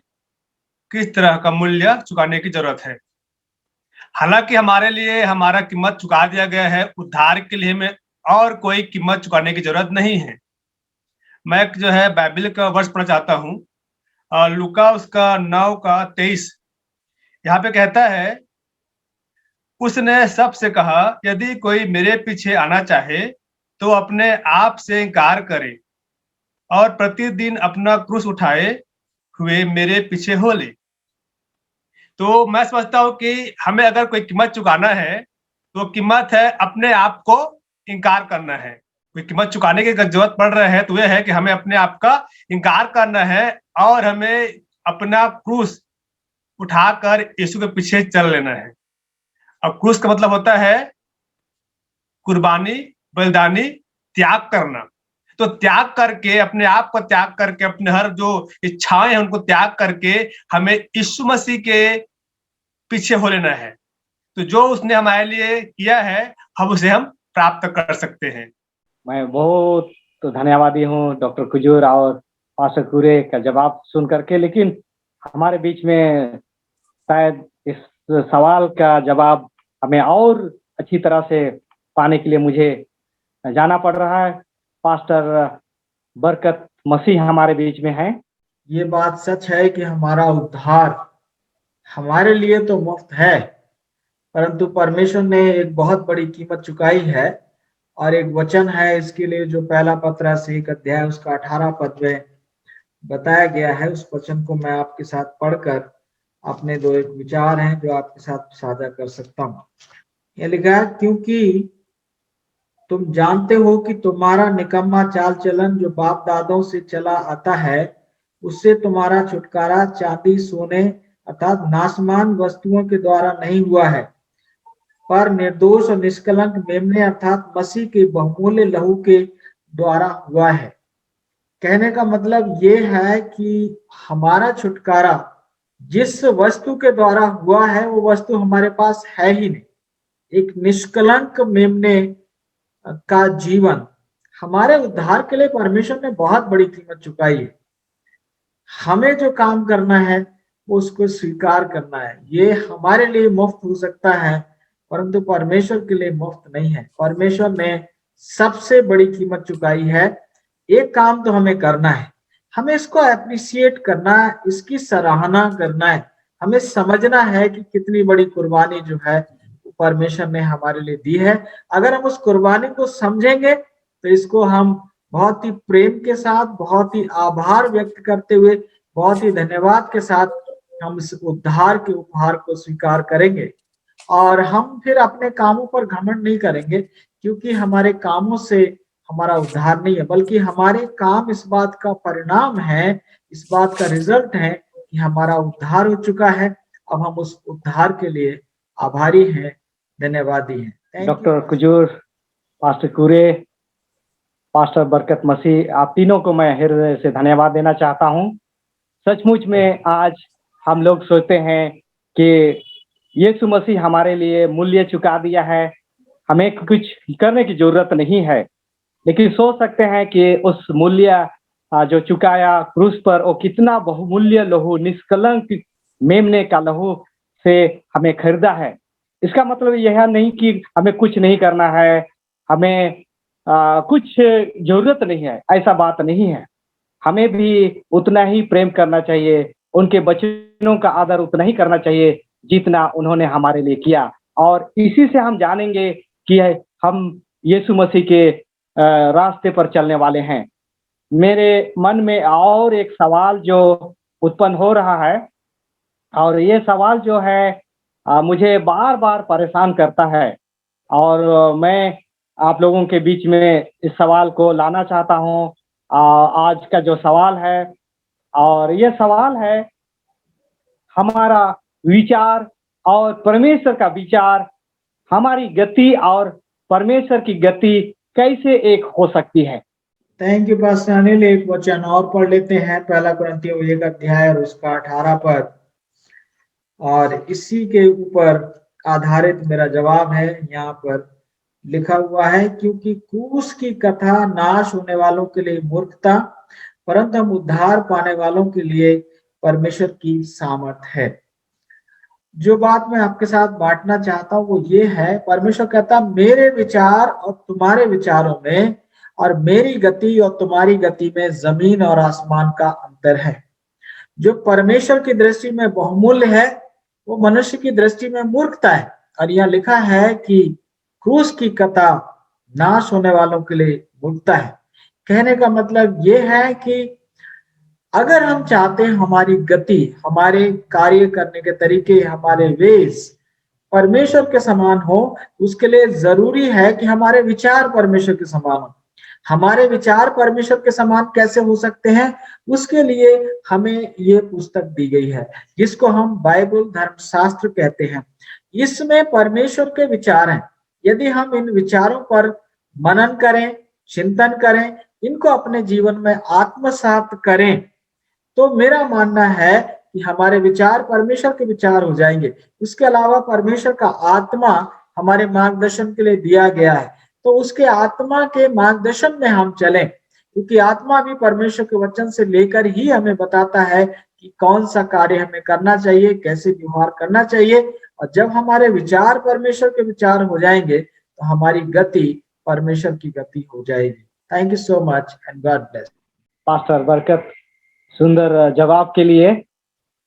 किस तरह का मूल्य चुकाने की जरूरत है? हालांकि हमारे लिए हमारा कीमत चुका दिया गया है, उद्धार के लिए हमें और कोई कीमत चुकाने की जरूरत नहीं है। मैं जो है बाइबल का वर्ष पढ़ना चाहता हूँ, लूका उसका 9 का 23। यहाँ पे कहता है, उसने सबसे कहा, यदि कोई मेरे पीछे आना चाहे तो अपने आप से इनकार करे और प्रतिदिन अपना क्रूस उठाए हुए मेरे पीछे हो ले। तो मैं समझता हूँ कि हमें अगर कोई कीमत चुकाना है तो कीमत है अपने आप को इनकार करना है। कोई कीमत चुकाने की अगर जरूरत पड़ रहा है तो यह है कि हमें अपने आप का इनकार करना है और हमें अपना क्रूस उठाकर यीशु के पीछे चल लेना है। अब क्रूस का मतलब होता है कुर्बानी, बलिदानी, त्याग करना। तो त्याग करके, अपने आप को त्याग करके, अपने हर जो इच्छाएं हैं उनको त्याग करके हमें यीशु मसीह के पीछे हो लेना है। तो जो उसने हमारे लिए किया है हम उसे हम प्राप्त कर सकते हैं। मैं बहुत धन्यवादी हूँ डॉक्टर कुजूर और पास्टर कूरे का जवाब सुन करके। लेकिन हमारे बीच में शायद इस सवाल का जवाब हमें और अच्छी तरह से पाने के लिए मुझे जाना पड़ रहा है। पास्टर बरकत मसीह हमारे बीच में है। ये बात सच है कि हमारा उद्धार हमारे लिए तो मुफ्त है, परंतु परमेश्वर ने एक बहुत बड़ी कीमत चुकाई है। और एक वचन है इसके लिए जो पहला पत्रस 1 अध्याय उसका 18 पद में बताया गया है। उस वचन को मैं आपके साथ पढ़कर अपने दो एक विचार हैं जो आपके साथ साझा कर सकता हूँ। यह लिखा है, क्योंकि तुम जानते हो कि तुम्हारा निकम्मा चाल चलन जो बाप दादों से चला आता है, उससे तुम्हारा छुटकारा चांदी सोने अर्थात नाशमान वस्तुओं के द्वारा नहीं हुआ है, पर निर्दोष और निष्कलंक मेमने अर्थात मसीह के बहुमूल्य लहू के द्वारा हुआ है। कहने का मतलब ये है कि हमारा छुटकारा जिस वस्तु के द्वारा हुआ है वो वस्तु हमारे पास है ही नहीं। एक निष्कलंक मेमने का जीवन, हमारे उद्धार के लिए परमेश्वर ने बहुत बड़ी कीमत चुकाई है। हमें जो काम करना है वो उसको स्वीकार करना है। ये हमारे लिए मुफ्त हो सकता है परंतु परमेश्वर के लिए मुफ्त नहीं है। परमेश्वर ने सबसे बड़ी कीमत चुकाई है। एक काम तो हमें करना है, हमें इसको एप्रिशिएट करना है, इसकी सराहना करना है। हमें समझना है कि कितनी बड़ी कुर्बानी जो है परमेश्वर ने हमारे लिए दी है। अगर हम उस कुर्बानी को समझेंगे तो इसको हम बहुत ही प्रेम के साथ, बहुत ही आभार व्यक्त करते हुए, बहुत ही धन्यवाद के साथ हम इस उद्धार के उपहार को स्वीकार करेंगे। और हम फिर अपने कामों पर घमंड नहीं करेंगे क्योंकि हमारे कामों से हमारा उद्धार नहीं है, बल्कि हमारे काम इस बात का परिणाम है, इस बात का रिजल्ट है कि हमारा उद्धार हो चुका है। अब हम उस उद्धार के लिए आभारी हैं, धन्यवादी हैं। Thank you, doctor Pastor. Kujur, pastor Kure, pastor Barkat Masih, आप तीनों को मैं हृदय से धन्यवाद देना चाहता हूं। सचमुच में आज हम लोग सोचते हैं कि यीशु मसीह हमारे लिए मूल्य चुका दिया है, हमें कुछ करने की जरूरत नहीं है, लेकिन सोच सकते हैं कि उस मूल्य जो चुकाया क्रूस पर, वो कितना बहुमूल्य लहू, निष्कलंक मेमने का लहू से हमें खरीदा है। इसका मतलब यह नहीं कि हमें कुछ नहीं करना है, हमें कुछ जरूरत नहीं है, ऐसा बात नहीं है। हमें भी उतना ही प्रेम करना चाहिए, उनके वचनों का आदर उतना ही करना चाहिए जितना उन्होंने हमारे लिए किया। और इसी से हम जानेंगे कि हम यीशु मसीह के रास्ते पर चलने वाले हैं। मेरे मन में और एक सवाल जो उत्पन्न हो रहा है, और ये सवाल जो है मुझे बार बार परेशान करता है, और मैं आप लोगों के बीच में इस सवाल को लाना चाहता हूँ। आज का जो सवाल है, और ये सवाल है हमारा विचार और परमेश्वर का विचार, हमारी गति और परमेश्वर की गति कैसे एक हो सकती है। Thank you pastor Anil. एक वचन और पढ़ लेते हैं, 1 कुरिन्थियों 1 अध्याय और उसका 18 पद, और इसी के ऊपर आधारित मेरा जवाब है। यहाँ पर लिखा हुआ है, क्योंकि क्रूस की कथा नाश होने वालों के लिए मूर्खता, परंतु हम उद्धार पाने वालों के लिए परमेश्वर की सामर्थ है। जो बात मैं आपके साथ बांटना चाहता हूँ वो ये है, परमेश्वर कहता मेरे विचार और तुम्हारे विचारों में, और मेरी गति और तुम्हारी गति में जमीन और आसमान का अंतर है। जो परमेश्वर की दृष्टि में बहुमूल्य है, वो मनुष्य की दृष्टि में मूर्खता है। और यह लिखा है कि क्रूस की कथा नाश होने वालों के लिए मूर्खता है। कहने का मतलब ये है कि अगर हम चाहते हैं हमारी गति, हमारे कार्य करने के तरीके, हमारे वेज परमेश्वर के समान हो, उसके लिए जरूरी है कि हमारे विचार परमेश्वर के समान हो। हमारे विचार परमेश्वर के समान कैसे हो सकते हैं, उसके लिए हमें ये पुस्तक दी गई है, जिसको हम बाइबल धर्मशास्त्र कहते हैं। इसमें परमेश्वर के विचार हैं। यदि हम इन विचारों पर मनन करें, चिंतन करें, इनको अपने जीवन में आत्मसात करें, तो मेरा मानना है कि हमारे विचार परमेश्वर के विचार हो जाएंगे। इसके अलावा परमेश्वर का आत्मा हमारे मार्गदर्शन के लिए दिया गया है, तो उसके आत्मा के मार्गदर्शन में हम चलें, क्योंकि आत्मा भी परमेश्वर के वचन से लेकर ही हमें बताता है कि कौन सा कार्य हमें करना चाहिए, कैसे व्यवहार करना चाहिए। और जब हमारे विचार परमेश्वर के विचार हो जाएंगे, तो हमारी गति परमेश्वर की गति हो जाएगी। Thank you so much and God bless. Pastor बरकत, सुंदर जवाब के लिए,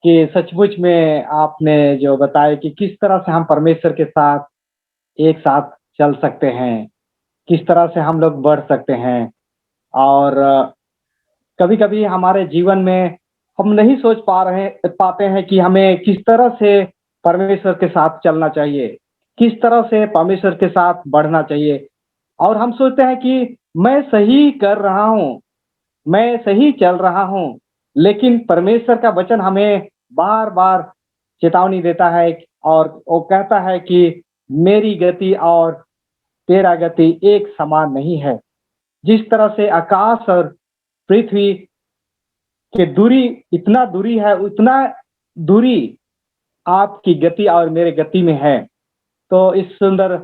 कि सचमुच में आपने जो बताया कि किस तरह से हम परमेश्वर के साथ एक साथ चल सकते हैं, किस तरह से हम लोग बढ़ सकते हैं। और कभी कभी हमारे जीवन में हम नहीं सोच पाते हैं कि हमें किस तरह से परमेश्वर के साथ चलना चाहिए, किस तरह से परमेश्वर के साथ बढ़ना चाहिए। और हम सोचते हैं कि मैं सही कर रहा हूँ, मैं सही चल रहा हूँ, लेकिन परमेश्वर का वचन हमें बार बार चेतावनी देता है, और वो कहता है कि मेरी गति और तेरा गति एक समान नहीं है। जिस तरह से आकाश और पृथ्वी की दूरी इतना दूरी है, उतना दूरी आपकी गति और मेरे गति में है। तो इस सुंदर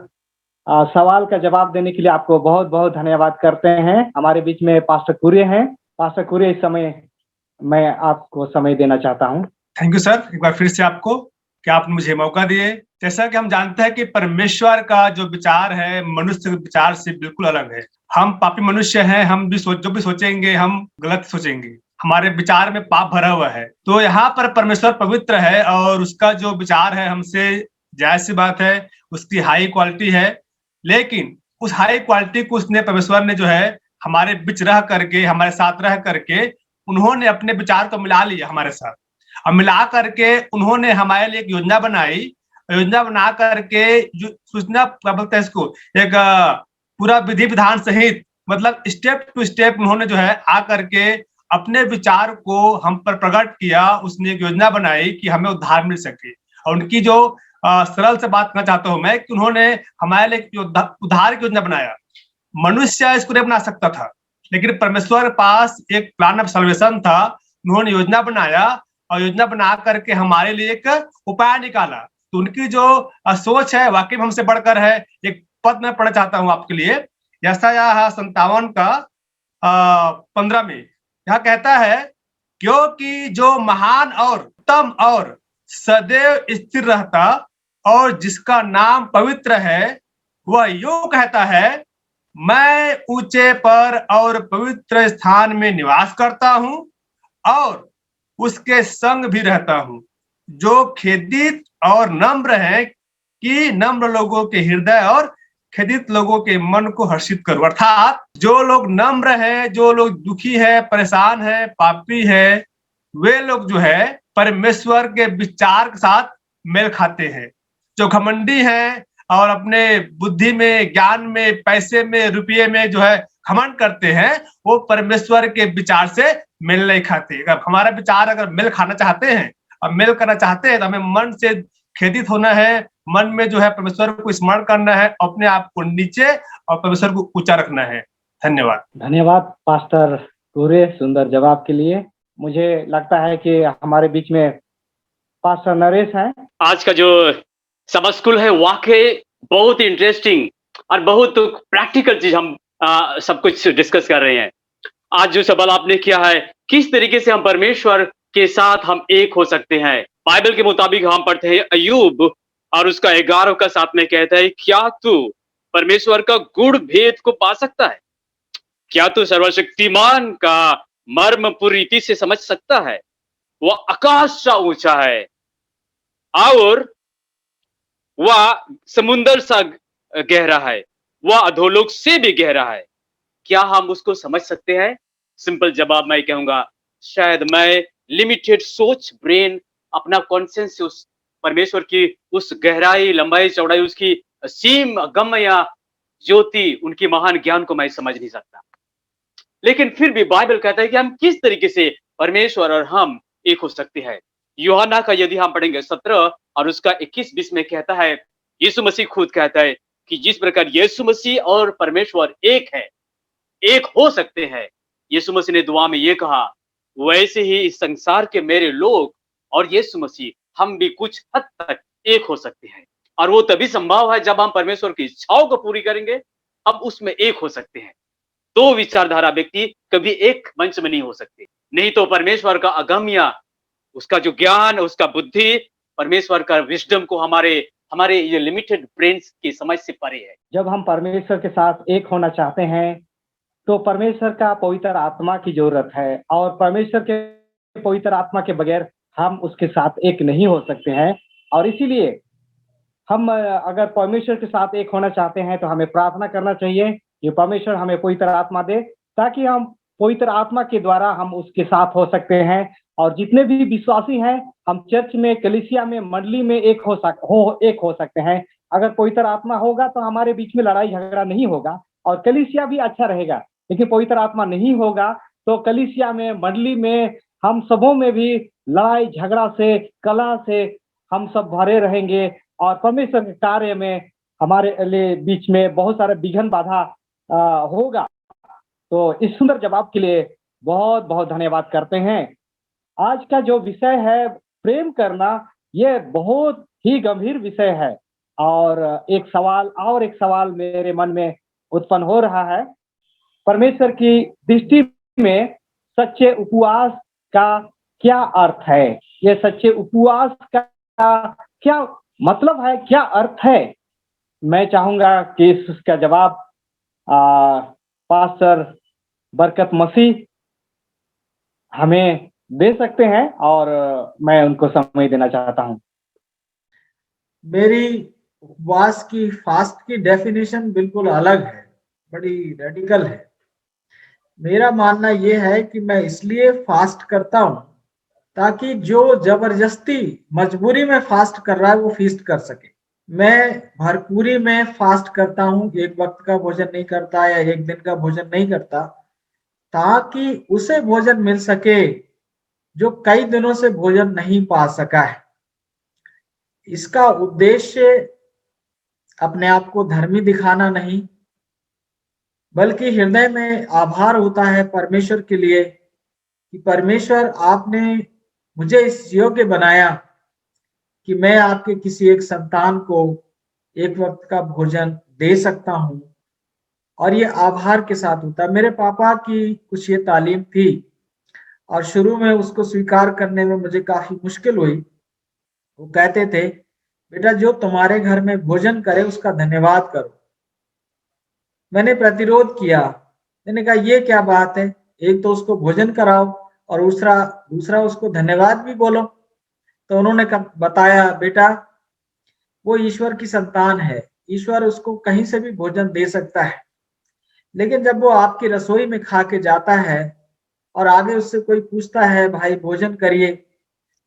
सवाल का जवाब देने के लिए आपको बहुत बहुत धन्यवाद करते हैं। हमारे बीच में पास्टर कुरे हैं। पास्टर कुरे, इस समय मैं आपको समय देना चाहता हूं। थैंक यू सर, एक बार फिर से आपको कि आपने मुझे मौका दिए। जैसा कि हम जानते हैं कि परमेश्वर का जो विचार है मनुष्य के विचार से बिल्कुल अलग है। हम पापी मनुष्य हैं, हम भी जो भी सोचेंगे हम गलत सोचेंगे, हमारे विचार में पाप भरा हुआ है। तो यहाँ पर परमेश्वर पवित्र है और उसका जो विचार है हमसे जायज सी बात है, उसकी हाई क्वालिटी है। लेकिन उस हाई क्वालिटी को उसने परमेश्वर ने जो है हमारे बीच रह करके, हमारे साथ रह करके उन्होंने अपने विचार को मिला लिया हमारे साथ, और मिला करके उन्होंने हमारे लिए एक योजना बनाई। योजना बना करके जो सूचना क्या बोलते हैं इसको, एक पूरा विधि विधान सहित मतलब स्टेप टू स्टेप उन्होंने जो है आकर के अपने विचार को हम पर प्रकट किया। उसने एक योजना बनाई कि हमें उद्धार मिल सके। और उनकी जो सरल से बात करना चाहता हूं मैं कि उन्होंने हमारे लिए उद्धार की योजना बनाया। मनुष्य इसको नहीं बना सकता था, लेकिन परमेश्वर के पास एक प्लान ऑफ सल्वेशन था। उन्होंने योजना बनाया और योजना बना करके हमारे लिए एक उपाय निकाला। तो उनकी जो सोच है वाकई में हमसे बढ़कर है। एक पद मैं पढ़ना चाहता हूं आपके लिए, यशायाह 57 का 15 में। यहाँ कहता है, क्योंकि जो महान और उत्तम और सदैव स्थिर रहता और जिसका नाम पवित्र है, वह यूं कहता है, मैं ऊंचे पर और पवित्र स्थान में निवास करता हूं और उसके संग भी रहता हूं, जो खेदित और नम्र है कि नम्र लोगों के हृदय और खेदित लोगों के मन को हर्षित करूं। अर्थात जो लोग नम्र है, जो लोग दुखी है, परेशान है, पापी है, वे लोग जो है परमेश्वर के विचार के साथ मेल खाते हैं। जो घमंडी हैं और अपने बुद्धि में, ज्ञान में, पैसे में, रुपये में जो है घमंड करते हैं, वो परमेश्वर के विचार से मेल नहीं खाते। अगर हमारा विचार अगर मेल खाना चाहते हैं और मेल करना चाहते हैं तो हमें मन से खेदित होना है, मन में जो है परमेश्वर को स्मरण करना है, अपने आप को नीचे और परमेश्वर को ऊंचा रखना है। धन्यवाद। धन्यवाद पास्टर पूरे सुंदर जवाब के लिए। मुझे लगता है कि हमारे बीच में पास्टर नरेश हैं। आज का जो समर स्कूल है वाकई बहुत इंटरेस्टिंग और बहुत प्रैक्टिकल चीज हम सब कुछ डिस्कस कर रहे हैं। आज जो सवाल आपने किया है, किस तरीके से हम परमेश्वर के साथ हम एक हो सकते हैं। बाइबल के मुताबिक हम पढ़ते हैं अय्यूब और उसका 11 का 7 में कहता है, क्या तू परमेश्वर का गूढ़ भेद को पा सकता है? क्या तू सर्वशक्तिमान का मर्म पूरी रीति से समझ सकता है? वह आकाश सा ऊंचा है और वह समुंदर सा गहरा है, वह अधोलोक से भी गहरा है। क्या हम उसको समझ सकते हैं? सिंपल जवाब मैं कहूंगा, शायद मैं लिमिटेड सोच, ब्रेन, अपना कॉन्सेंस उस परमेश्वर की उस गहराई, लंबाई, चौड़ाई, उसकी सीम, गम या ज्योति, उनकी महान ज्ञान को मैं समझ नहीं सकता। लेकिन फिर भी बाइबल कहता है कि हम किस तरीके से परमेश्वर और हम एक हो सकते हैं। यूहन्ना का यदि हम पढ़ेंगे 17 और उसका 21-20 में कहता है, यीशु मसीह खुद कहता है कि जिस प्रकार यीशु मसीह और परमेश्वर एक है, एक हो सकते हैं। यीशु मसीह ने दुआ में ये कहा, वैसे ही इस संसार के मेरे लोग और यीशु मसीह हम भी कुछ हद तक एक हो सकते हैं। और वो तभी संभव है जब हम परमेश्वर की इच्छाओं को पूरी करेंगे, हम उसमें एक हो सकते हैं। दो विचारधारा व्यक्ति कभी एक मंच में नहीं हो सकते। नहीं तो परमेश्वर का अगम्य, उसका जो ज्ञान, उसका बुद्धि, परमेश्वर का विजडम को हमारे ये लिमिटेड ब्रेन्स की समझ से परे है। जब हम परमेश्वर के साथ एक होना चाहते हैं तो परमेश्वर का पवित्र आत्मा की जरूरत है, और परमेश्वर के पवित्र आत्मा के बगैर हम उसके साथ एक नहीं हो सकते हैं। और इसीलिए हम अगर परमेश्वर के साथ एक होना चाहते हैं तो हमें प्रार्थना करना चाहिए कि परमेश्वर हमें पवित्र आत्मा दे, ताकि हम पवित्र आत्मा के द्वारा हम उसके साथ हो सकते हैं। और जितने भी विश्वासी हैं, हम चर्च में, कलीसिया में, मंडली में एक हो सकते हैं। अगर पवित्र आत्मा होगा तो हमारे बीच में लड़ाई झगड़ा नहीं होगा और कलीसिया भी अच्छा रहेगा। लेकिन पवित्र आत्मा नहीं होगा तो कलीसिया में, मंडली में, हम सबों में भी लड़ाई झगड़ा से, कलह से हम सब भरे रहेंगे और परमेश्वर के कार्य में हमारे लिए बीच में बहुत सारे विघ्न बाधा होगा। तो इस सुंदर जवाब के लिए बहुत बहुत धन्यवाद करते हैं। आज का जो विषय है प्रेम करना, ये बहुत ही गंभीर विषय है। और एक सवाल मेरे मन में उत्पन्न हो रहा है, परमेश्वर की दृष्टि में सच्चे उपवास का क्या अर्थ है? ये सच्चे उपवास का क्या मतलब है, क्या अर्थ है? मैं चाहूंगा कि इसका जवाब पास्टर बरकत मसीह हमें दे सकते हैं, और मैं उनको समय देना चाहता हूं। मेरी उपवास की, फास्ट की डेफिनेशन बिल्कुल अलग है, बड़ी रेडिकल है। मेरा मानना यह है कि मैं इसलिए फास्ट करता हूं ताकि जो जबरदस्ती, मजबूरी में फास्ट कर रहा है वो फीस्ट कर सके। मैं भरपूरी में फास्ट करता हूँ, एक वक्त का भोजन नहीं करता या एक दिन का भोजन नहीं करता, ताकि उसे भोजन मिल सके जो कई दिनों से भोजन नहीं पा सका है। इसका उद्देश्य अपने आप को धर्मी दिखाना नहीं, बल्कि हृदय में आभार होता है परमेश्वर के लिए कि परमेश्वर आपने मुझे इस योग्य बनाया कि मैं आपके किसी एक संतान को एक वक्त का भोजन दे सकता हूँ। और ये आभार के साथ होता है। मेरे पापा की कुछ ये तालीम थी और शुरू में उसको स्वीकार करने में मुझे काफी मुश्किल हुई। वो कहते थे, बेटा जो तुम्हारे घर में भोजन करे उसका धन्यवाद करो। मैंने प्रतिरोध किया, मैंने कहा ये क्या बात है, एक तो उसको भोजन कराओ और दूसरा उसको धन्यवाद भी बोलो। तो उन्होंने बताया, बेटा वो ईश्वर की संतान है, ईश्वर उसको कहीं से भी भोजन दे सकता है, लेकिन जब वो आपकी रसोई में खा के जाता है और आगे उससे कोई पूछता है भाई भोजन करिए,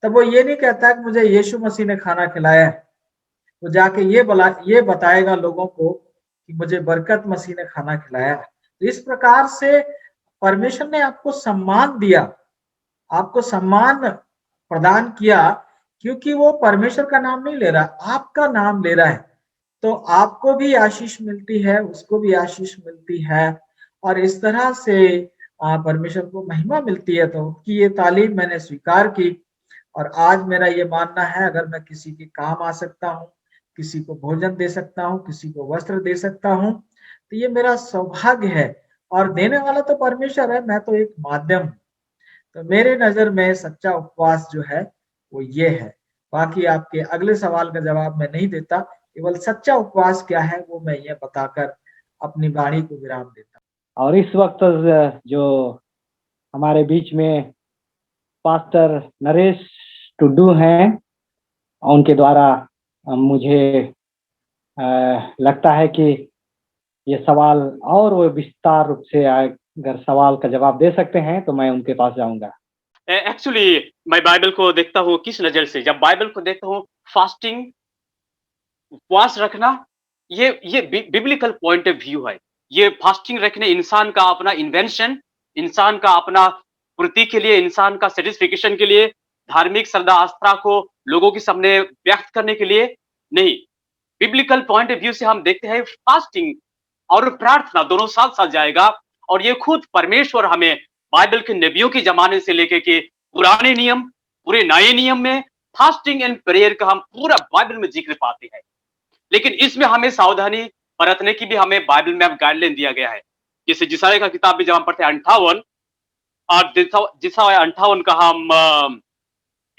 तब वो ये नहीं कहता कि मुझे यीशु मसीह ने खाना खिलाया है। वो जाके ये बताएगा लोगों को कि मुझे बरकत मसीह ने खाना खिलाया है। तो इस प्रकार से परमेश्वर ने आपको सम्मान दिया, आपको सम्मान प्रदान किया, क्योंकि वो परमेश्वर का नाम नहीं ले रहा, आपका नाम ले रहा है। तो आपको भी आशीष मिलती है, उसको भी आशीष मिलती है, और इस तरह से परमेश्वर को महिमा मिलती है। तो कि ये तालीम मैंने स्वीकार की और आज मेरा ये मानना है, अगर मैं किसी के काम आ सकता हूँ, किसी को भोजन दे सकता हूँ, किसी को वस्त्र दे सकता हूँ, तो ये मेरा सौभाग्य है। और देने वाला तो परमेश्वर है, मैं तो एक माध्यम हूँ। तो मेरे नजर में सच्चा उपवास जो है वो ये है। बाकी आपके अगले सवाल का जवाब मैं नहीं देता, केवल सच्चा उपवास क्या है वो मैं ये बताकर अपनी वाणी को विराम देता। और इस वक्त जो हमारे बीच में पास्टर नरेश टुडू हैं, उनके द्वारा मुझे लगता है कि ये सवाल और वो विस्तार रूप से अगर सवाल का जवाब दे सकते हैं तो मैं उनके पास जाऊंगा। एक्चुअली मैं बाइबल को देखता हूँ किस नजर से, जब बाइबल को देखता हूँ फास्टिंग, उपवास रखना, ये बिब्लिकल पॉइंट ऑफ व्यू है। ये फास्टिंग रखने इंसान का अपना इन्वेंशन, इंसान का अपना पूर्ति के लिए, इंसान का सेटिस्फिकेशन के लिए, धार्मिक श्रद्धा आस्था को लोगों के सामने व्यक्त करने के लिए नहीं। बिब्लिकल पॉइंट ऑफ व्यू से हम देखते हैं फास्टिंग और प्रार्थना दोनों साथ साथ जाएगा। और ये खुद परमेश्वर हमें बाइबल के नबियों के जमाने से लेकर के पुराने नियम, पूरे नए नियम में फास्टिंग एंड प्रेयर का हम पूरा बाइबल में जिक्र पाते हैं। लेकिन इसमें हमें सावधानी बरतने की भी हमें बाइबल में अब गाइडलाइन दिया गया है। जैसे जिसाया का किताब भी जब हम पढ़ते हैं 58 और जिसाया 58 का हम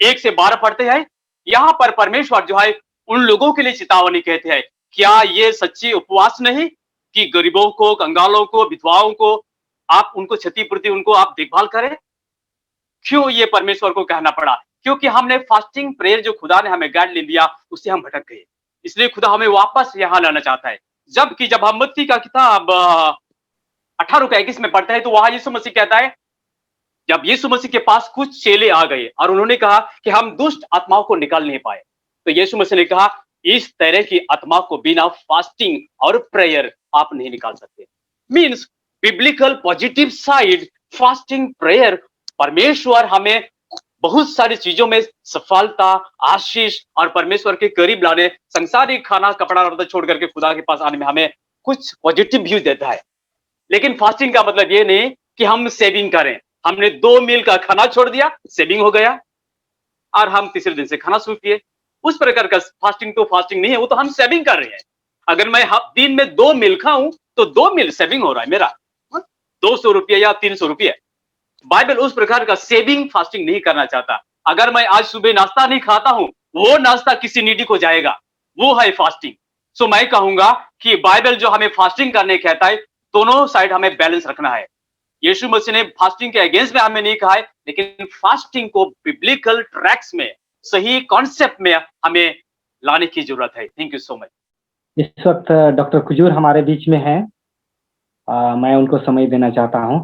1 से 12 पढ़ते हैं, यहाँ पर परमेश्वर जो है उन लोगों के लिए चेतावनी कहते हैं, क्या ये सच्ची उपवास नहीं कि गरीबों को, कंगालों को, विधवाओं को आप उनको क्षतिपूर्ति, उनको आप देखभाल करें? क्यों ये परमेश्वर को कहना पड़ा? क्योंकि हमने फास्टिंग प्रेयर जो खुदा ने हमें गाइडलाइन दिया उससे हम भटक गए, इसलिए खुदा हमें वापस यहाँ लाना चाहता है। जबकि जब हम मत्ती का किताब 18:21 में पढ़ते हैं तो वहां यीशु मसीह कहता है, जब यीशु मसीह के पास कुछ चेले आ गए और उन्होंने कहा कि हम दुष्ट आत्माओं को निकाल नहीं पाए, तो यीशु मसीह ने कहा इस तरह की आत्मा को बिना फास्टिंग और प्रेयर आप नहीं निकाल सकते। Means biblical positive side, fasting prayer, परमेश्वर हमें बहुत सारी चीजों में सफलता, आशीष और परमेश्वर के करीब लाने, संसारिक खाना कपड़ा रद्द छोड़ करके खुदा के पास आने में हमें कुछ पॉजिटिव व्यू देता है। लेकिन फास्टिंग का मतलब ये नहीं कि हम सेविंग करें, हमने 2 मील का खाना छोड़ दिया, सेविंग हो गया और हम तीसरे दिन से खाना शुरू किए। उस प्रकार का फास्टिंग तो फास्टिंग नहीं है, वो तो हम सेविंग कर रहे हैं। अगर मैं दिन में 2 मील खाऊं तो 2 मील सेविंग हो रहा है मेरा, 200 रुपये या 300 रुपये। बाइबल उस प्रकार का सेविंग फास्टिंग नहीं करना चाहता। अगर मैं आज सुबह नाश्ता नहीं खाता हूं, वो नाश्ता किसी नीडी को जाएगा, वो है फास्टिंग। सो मैं कहूंगा कि बाइबल जो हमें फास्टिंग करने कहता है, दोनों साइड हमें बैलेंस रखना है। यीशु मसीह ने फास्टिंग के अगेंस्ट में हमें नहीं कहा है, लेकिन फास्टिंग को बिब्लिकल ट्रैक्स में, सही कॉन्सेप्ट में हमें लाने की जरूरत है। Thank you so much. इस वक्त डॉक्टर कुजूर हमारे बीच में हैं, मैं उनको समय देना चाहता हूं।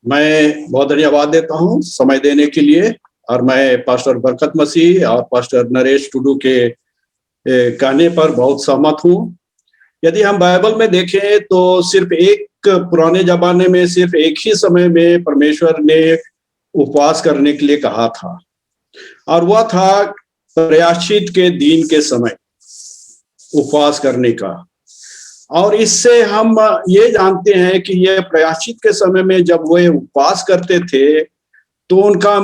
मैं बहुत धन्यवाद देता हूं समय देने के लिए, और मैं पास्टर बरकत मसीह और पास्टर नरेश टुडू के कहने पर बहुत सहमत हूँ। यदि हम बाइबल में देखें तो सिर्फ एक पुराने जमाने में सिर्फ एक ही समय में परमेश्वर ने उपवास करने के लिए कहा था, और वह था प्रायश्चित के दिन के समय उपवास करने का। और इससे हम ये जानते हैं कि ये प्रायश्चित के समय में जब वे उपवास करते थे तो उनका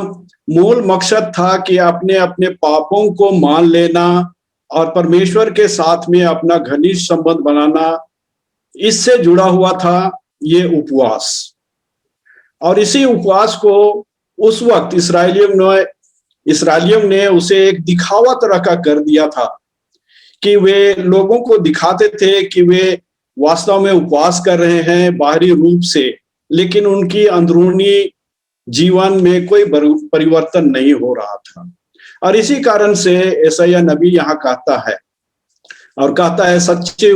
मूल मकसद था कि अपने अपने पापों को मान लेना और परमेश्वर के साथ में अपना घनिष्ठ संबंध बनाना, इससे जुड़ा हुआ था ये उपवास। और इसी उपवास को उस वक्त इसराइलियों ने उसे एक दिखावा तरह का कर दिया था कि वे लोगों को दिखाते थे कि वे वास्तव में उपवास कर रहे हैं बाहरी रूप से, लेकिन उनकी अंदरूनी जीवन में कोई परिवर्तन नहीं हो रहा था। और इसी कारण से यशायाह नबी यहाँ कहता है और कहता है सच्चे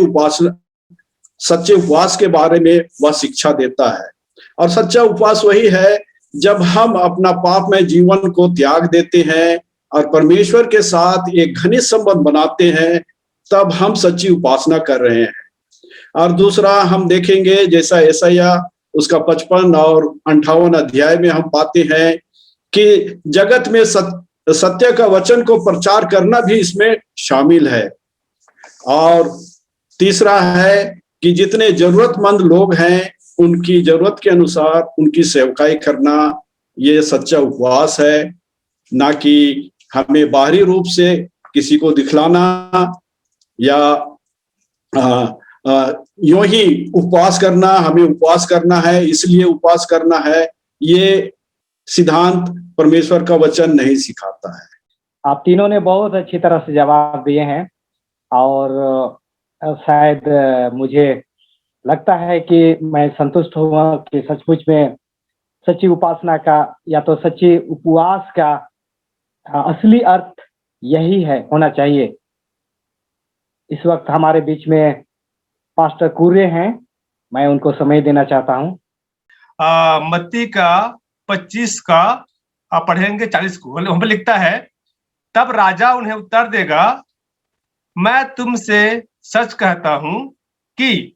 उपवास के बारे में वह शिक्षा देता है। और सच्चा उपवास वही है जब हम अपना पाप में जीवन को त्याग देते हैं और परमेश्वर के साथ एक घनिष्ठ संबंध बनाते हैं, तब हम सच्ची उपासना कर रहे हैं। और दूसरा हम देखेंगे जैसा यशायाह उसका 55 और 58 अध्याय में हम पाते हैं कि जगत में सत्य का वचन को प्रचार करना भी इसमें शामिल है। और तीसरा है कि जितने जरूरतमंद लोग हैं उनकी जरूरत के अनुसार उनकी सेवकाई करना, ये सच्चा उपवास है, ना कि हमें बाहरी रूप से किसी को दिखलाना या यूं ही उपवास करना, हमें उपवास करना है इसलिए उपवास करना है, ये सिद्धांत परमेश्वर का वचन नहीं सिखाता है। आप तीनों ने बहुत अच्छी तरह से जवाब दिए हैं और शायद मुझे लगता है कि मैं संतुष्ट हुआ कि सचमुच में सच्ची उपासना का या तो सच्ची उपवास का असली अर्थ यही है, होना चाहिए। इस वक्त हमारे बीच में पास्टर कुर्रे हैं, मैं उनको समय देना चाहता हूँ। मत्ती का 25 का पढ़ेंगे 40 को हम लिखता है, तब राजा उन्हें उत्तर देगा, मैं तुमसे सच कहता हूं कि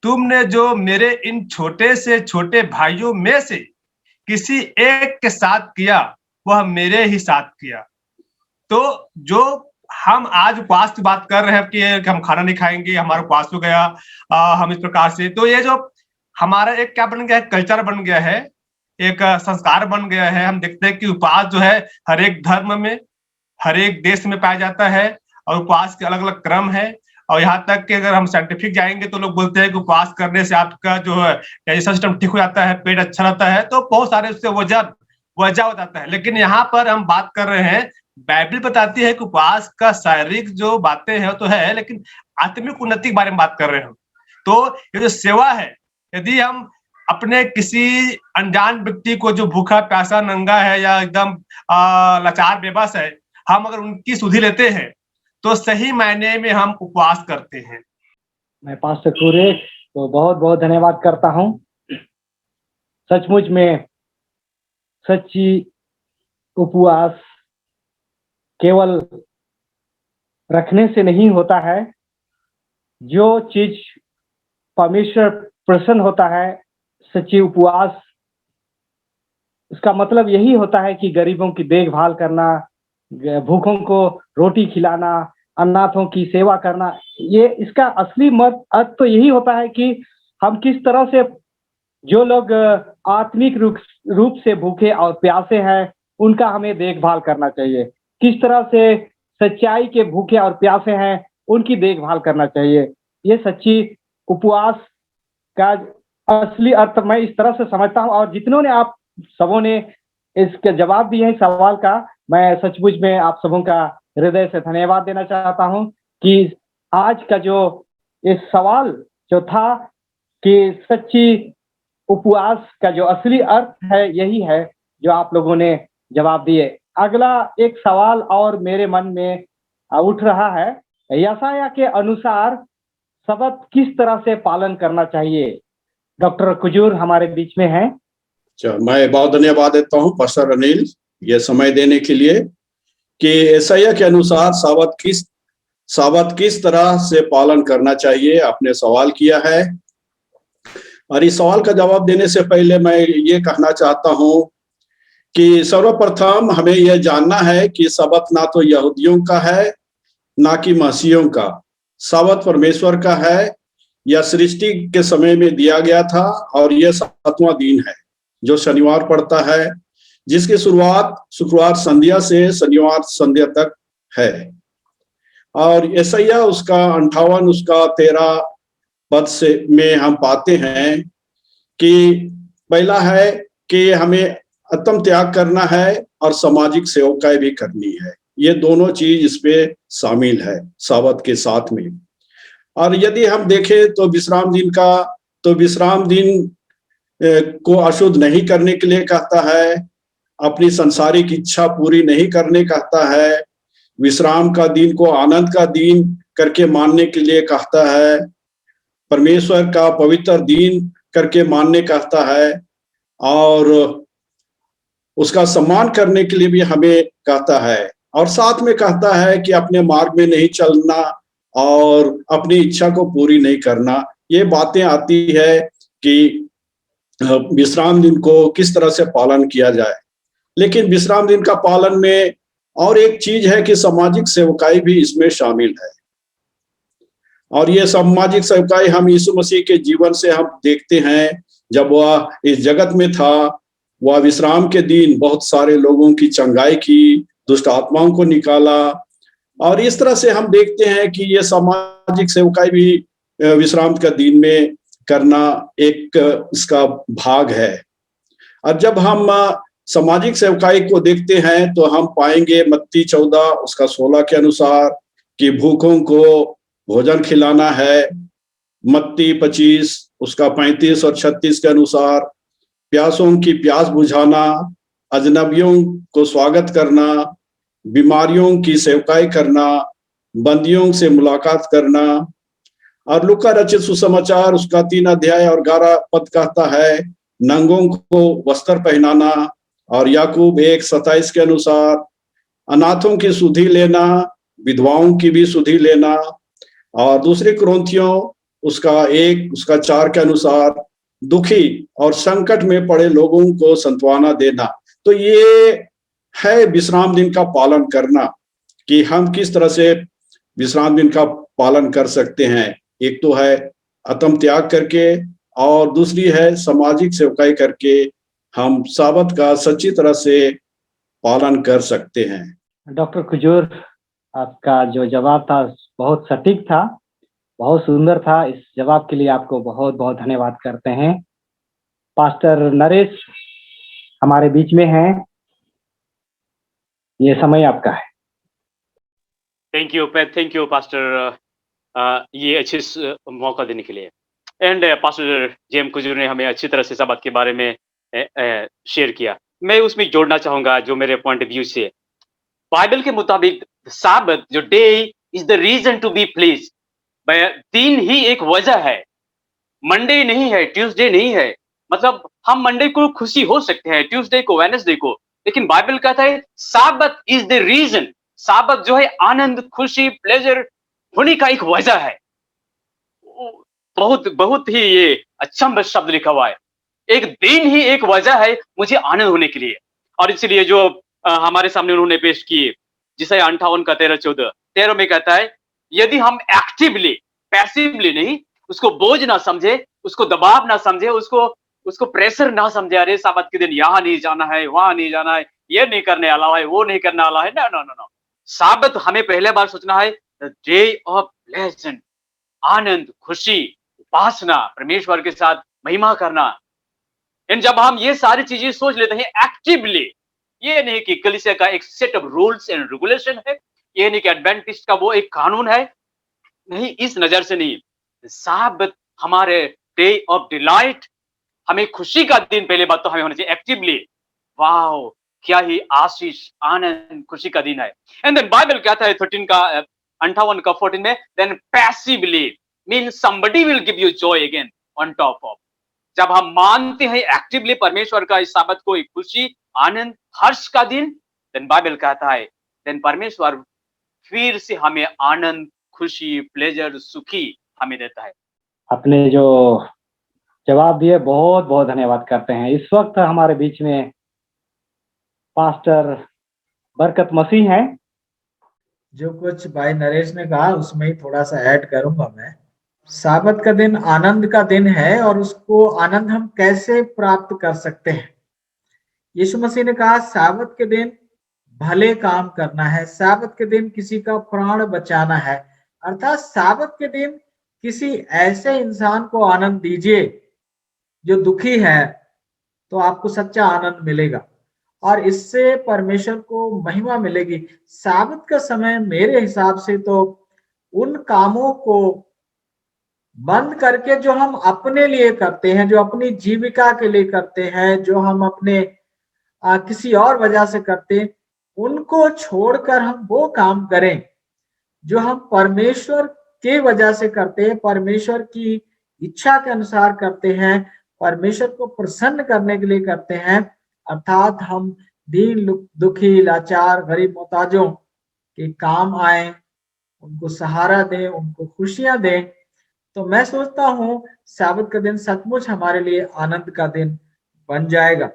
तुमने जो मेरे इन छोटे से छोटे भाइयों में से किसी एक के साथ किया वह मेरे ही साथ किया। तो जो हम आज उपवास की बात कर रहे हैं कि हम खाना नहीं खाएंगे, हमारा उपवास हो गया, हम इस प्रकार से, तो ये जो हमारा एक क्या बन गया है, कल्चर बन गया है, एक संस्कार बन गया है। हम देखते हैं कि उपवास जो है हर एक धर्म में हर एक देश में पाया जाता है और उपवास के अलग अलग क्रम है। और यहाँ तक कि अगर हम साइंटिफिक जाएंगे तो लोग बोलते हैं कि उपवास करने से आपका जो है डाइजेशन सिस्टम ठीक हो जाता है, पेट अच्छा रहता है, तो बहुत सारे उससे वजह हो जाता है। लेकिन यहाँ पर हम बात कर रहे हैं, बाइबल बताती है कि उपवास का शारीरिक जो बातें हैं तो है, लेकिन आत्मिक उन्नति के बारे में बात कर रहे हैं। तो ये जो सेवा है, यदि हम अपने किसी अनजान व्यक्ति को जो भूखा प्यासा नंगा है या एकदम लाचार बेबस है, हम अगर उनकी सुधि लेते हैं तो सही मायने में हम उपवास करते हैं। मैं पास्टर कुर्रे को बहुत बहुत धन्यवाद करता हूँ। सचमुच में सच्ची उपवास केवल रखने से नहीं होता है। जो चीज परमेश्वर प्रसन्न होता है, सच्ची उपवास, उसका मतलब यही होता है कि गरीबों की देखभाल करना, भूखों को रोटी खिलाना, अनाथों की सेवा करना। ये इसका असली अर्थ तो यही होता है कि हम किस तरह से जो लोग आत्मिक रूप से भूखे और प्यासे हैं उनका हमें देखभाल करना चाहिए। किस तरह से सच्चाई के भूखे और प्यासे हैं उनकी देखभाल करना चाहिए। ये सच्ची उपवास का असली अर्थ मैं इस तरह से समझता हूँ। और जितनों ने आप सबों ने इसके जवाब दिए हैं सवाल का, मैं सचमुच में आप सबों का हृदय से धन्यवाद देना चाहता हूं कि आज का जो इस सवाल जो था कि सच्ची उपवास का जो असली अर्थ है यही है जो आप लोगों ने जवाब दिए। अगला एक सवाल और मेरे मन में उठ रहा है, यशायाह के अनुसार शब्द किस तरह से पालन करना चाहिए? डॉक्टर कुजूर हमारे बीच में हैं। मैं बहुत धन्यवाद देता हूँ पास्टर अनिल ये समय देने के लिए कि यशायाह के अनुसार साबत किस तरह से पालन करना चाहिए, आपने सवाल किया है। और इस सवाल का जवाब देने से पहले मैं ये कहना चाहता हूं कि सर्वप्रथम हमें यह जानना है कि साबत ना तो यहूदियों का है ना कि मसीहियों का। साबत परमेश्वर का है, यह सृष्टि के समय में दिया गया था और यह 7वां दिन है जो शनिवार पड़ता है, जिसकी शुरुआत शुक्रवार संध्या से शनिवार संध्या तक है। और यशायाह उसका 58 उसका 13 पद से में हम पाते हैं कि पहला है कि हमें आत्म त्याग करना है और सामाजिक सेवकाई भी करनी है। ये दोनों चीज इस पे शामिल है साबत के साथ में। और यदि हम देखें तो विश्राम दिन को अशुद्ध नहीं करने के लिए कहता है, अपनी संसारिक इच्छा पूरी नहीं करने कहता है, विश्राम का दिन को आनंद का दिन करके मानने के लिए कहता है, परमेश्वर का पवित्र दिन करके मानने कहता है, और उसका सम्मान करने के लिए भी हमें कहता है। और साथ में कहता है कि अपने मार्ग में नहीं चलना और अपनी इच्छा को पूरी नहीं करना। ये बातें आती है कि विश्राम दिन को किस तरह से पालन किया जाए। लेकिन विश्राम दिन का पालन में और एक चीज है कि सामाजिक सेवकाई भी इसमें शामिल है। और ये सामाजिक सेवकाई हम यीशु मसीह के जीवन से हम देखते हैं। जब वह इस जगत में था, वह विश्राम के दिन बहुत सारे लोगों की चंगाई की, दुष्ट आत्माओं को निकाला। और इस तरह से हम देखते हैं कि ये सामाजिक सेवकाई भी विश्राम का दिन में करना एक इसका भाग है। और जब हम सामाजिक सेवकाई को देखते हैं तो हम पाएंगे मत्ती 14 उसका 16 के अनुसार कि भूखों को भोजन खिलाना है, मत्ती 25 उसका 35 और 36 के अनुसार प्यासों की प्यास बुझाना, अजनबियों को स्वागत करना, बीमारियों की सेवकाई करना, बंदियों से मुलाकात करना। और लूका रचित सुसमाचार उसका 3 अध्याय और 11 पद कहता है, नंगों को वस्त्र पहनाना। और याकूब 1:27 के अनुसार अनाथों की सुधि लेना, विधवाओं की भी सुधि लेना। और दूसरी कुरिन्थियों उसका 1 उसका 4 के अनुसार दुखी और संकट में पड़े लोगों को सांत्वना देना। तो ये है विश्राम दिन का पालन करना कि हम किस तरह से विश्राम दिन का पालन कर सकते हैं। एक तो है आत्म त्याग करके और दूसरी है सामाजिक सेवकाई करके हम साबत का सच्ची तरह से पालन कर सकते हैं। डॉक्टर कुजूर, आपका जो जवाब था बहुत सटीक था, बहुत सुंदर था। इस जवाब के लिए आपको बहुत बहुत धन्यवाद करते हैं। पास्टर नरेश हमारे बीच में हैं, ये समय आपका है। थैंक यू पास्टर, ये अच्छे मौका देने के लिए। एंड पास्टर जेम कुजूर ने हमें अच्छी तरह से साबत के बारे में शेयर किया। मैं उसमें जोड़ना चाहूंगा जो मेरे पॉइंट ऑफ व्यू से, बाइबल के मुताबिक साबत जो day is the reason to be please. दिन ही एक वजह है, मंडे नहीं है, ट्यूसडे नहीं है। मतलब हम मंडे को खुशी हो सकते हैं, ट्यूसडे को, वेडनेसडे को, लेकिन बाइबल कहता है साबत इज द रीजन। साबत जो है आनंद, खुशी, प्लेजर होने का एक वजह है। बहुत बहुत ही ये अच्छा शब्द लिखा हुआ है। एक दिन ही एक वजह है मुझे आनंद होने के लिए। और इसलिए जो हमारे सामने उन्होंने पेश किए, जिसे 58 का 13 में कहता है, यदि हम एक्टिवली, पैसिवली नहीं, उसको बोझ ना समझे, उसको दबाव ना समझे, उसको प्रेशर ना समझे, अरे साबत के दिन यहाँ नहीं जाना है, वहां नहीं जाना है, ये नहीं करने वाला है, वो नहीं करने वाला है। नो नो नो नो, साबत हमें पहले बार सोचना है डे ऑफ प्लेजेंट, आनंद, खुशी, उपासना, परमेश्वर के साथ महिमा करना। एंड जब हम ये सारी चीजें सोच लेते हैं एक्टिवली, ये नहीं कि कलीसिया का एक set of rules and regulation है, ये नहीं कि एडवेंटिस्ट का वो एक कानून है, नहीं, इस नजर से नहीं। साबत हमारे डे ऑफ डिलाइट, हमें खुशी का दिन पहले बात तो हमें होना चाहिए एक्टिवली। वाओ, क्या ही आशीष, आनंद, खुशी का दिन है। एंड देन बाइबल कहता है 13 का 58 का 14 में, then passively mean somebody will give you joy again on top of. जब हम मानते हैं एक्टिवली परमेश्वर का इस साबत को एक खुशी, आनंद, हर्ष का दिन, देन बाइबल कहता है देन परमेश्वर फिर से हमें आनंद, खुशी, प्लेजर, सुखी हमें देता है। अपने जो जवाब दिए बहुत बहुत धन्यवाद करते हैं। इस वक्त हमारे बीच में पास्टर बरकत मसीह हैं। जो कुछ भाई नरेश ने कहा उसमें ही थोड़ा सा ऐड करूंगा मैं। साबत का दिन आनंद का दिन है और उसको आनंद हम कैसे प्राप्त कर सकते हैं। यीशु मसीह ने कहा साबत के दिन भले काम करना है, साबत के दिन किसी का प्राण बचाना है, अर्थात साबत के दिन किसी ऐसे इंसान को आनंद दीजिए जो दुखी है, तो आपको सच्चा आनंद मिलेगा और इससे परमेश्वर को महिमा मिलेगी। साबत का समय मेरे हिसाब से तो उन कामों को बंद करके जो हम अपने लिए करते हैं, जो अपनी जीविका के लिए करते हैं, जो हम अपने किसी और वजह से करते हैं, उनको छोड़कर हम वो काम करें जो हम परमेश्वर के वजह से करते हैं, परमेश्वर की इच्छा के अनुसार करते हैं, परमेश्वर को प्रसन्न करने के लिए करते हैं। अर्थात हम दीन दुखी लाचार गरीब मोहताजों के काम आए, उनको सहारा दें, उनको खुशियां दें। तो मैं सोचता हूँ साबत का दिन सचमुच हमारे लिए आनंद का दिन बन जाएगा।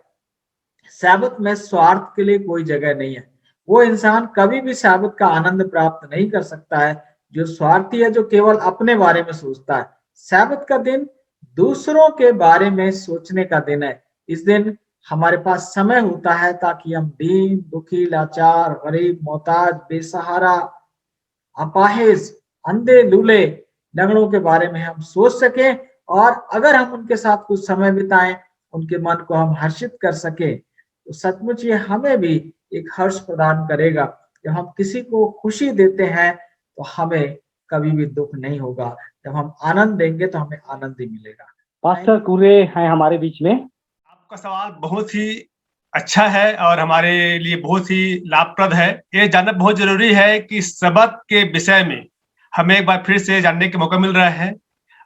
साबत में स्वार्थ के लिए कोई जगह नहीं है। वो इंसान कभी भी साबत का आनंद प्राप्त नहीं कर सकता है जो स्वार्थी है, जो केवल अपने बारे में सोचता है। साबत का दिन दूसरों के बारे में सोचने का दिन है। इस दिन हमारे पास समय होता है ताकि हम दीन दुखी लाचार गरीब मोहताज बेसहारा अपाहिज अंधे लूले लंगड़ों के बारे में हम सोच सकें, और अगर हम उनके साथ कुछ समय बिताएं, उनके मन को हम हर्षित कर सके, तो सचमुच ये हमें भी एक हर्ष प्रदान करेगा। जब हम किसी को खुशी देते हैं तो हमें कभी भी दुख नहीं होगा। जब हम आनंद देंगे तो हमें आनंद ही मिलेगा। पास्टर कुरे हैं हमारे बीच में। आपका सवाल बहुत ही अच्छा है और हमारे लिए बहुत ही लाभप्रद है। ये जानना बहुत जरूरी है कि सबत के विषय में हमें एक बार फिर से जानने का मौका मिल रहा है।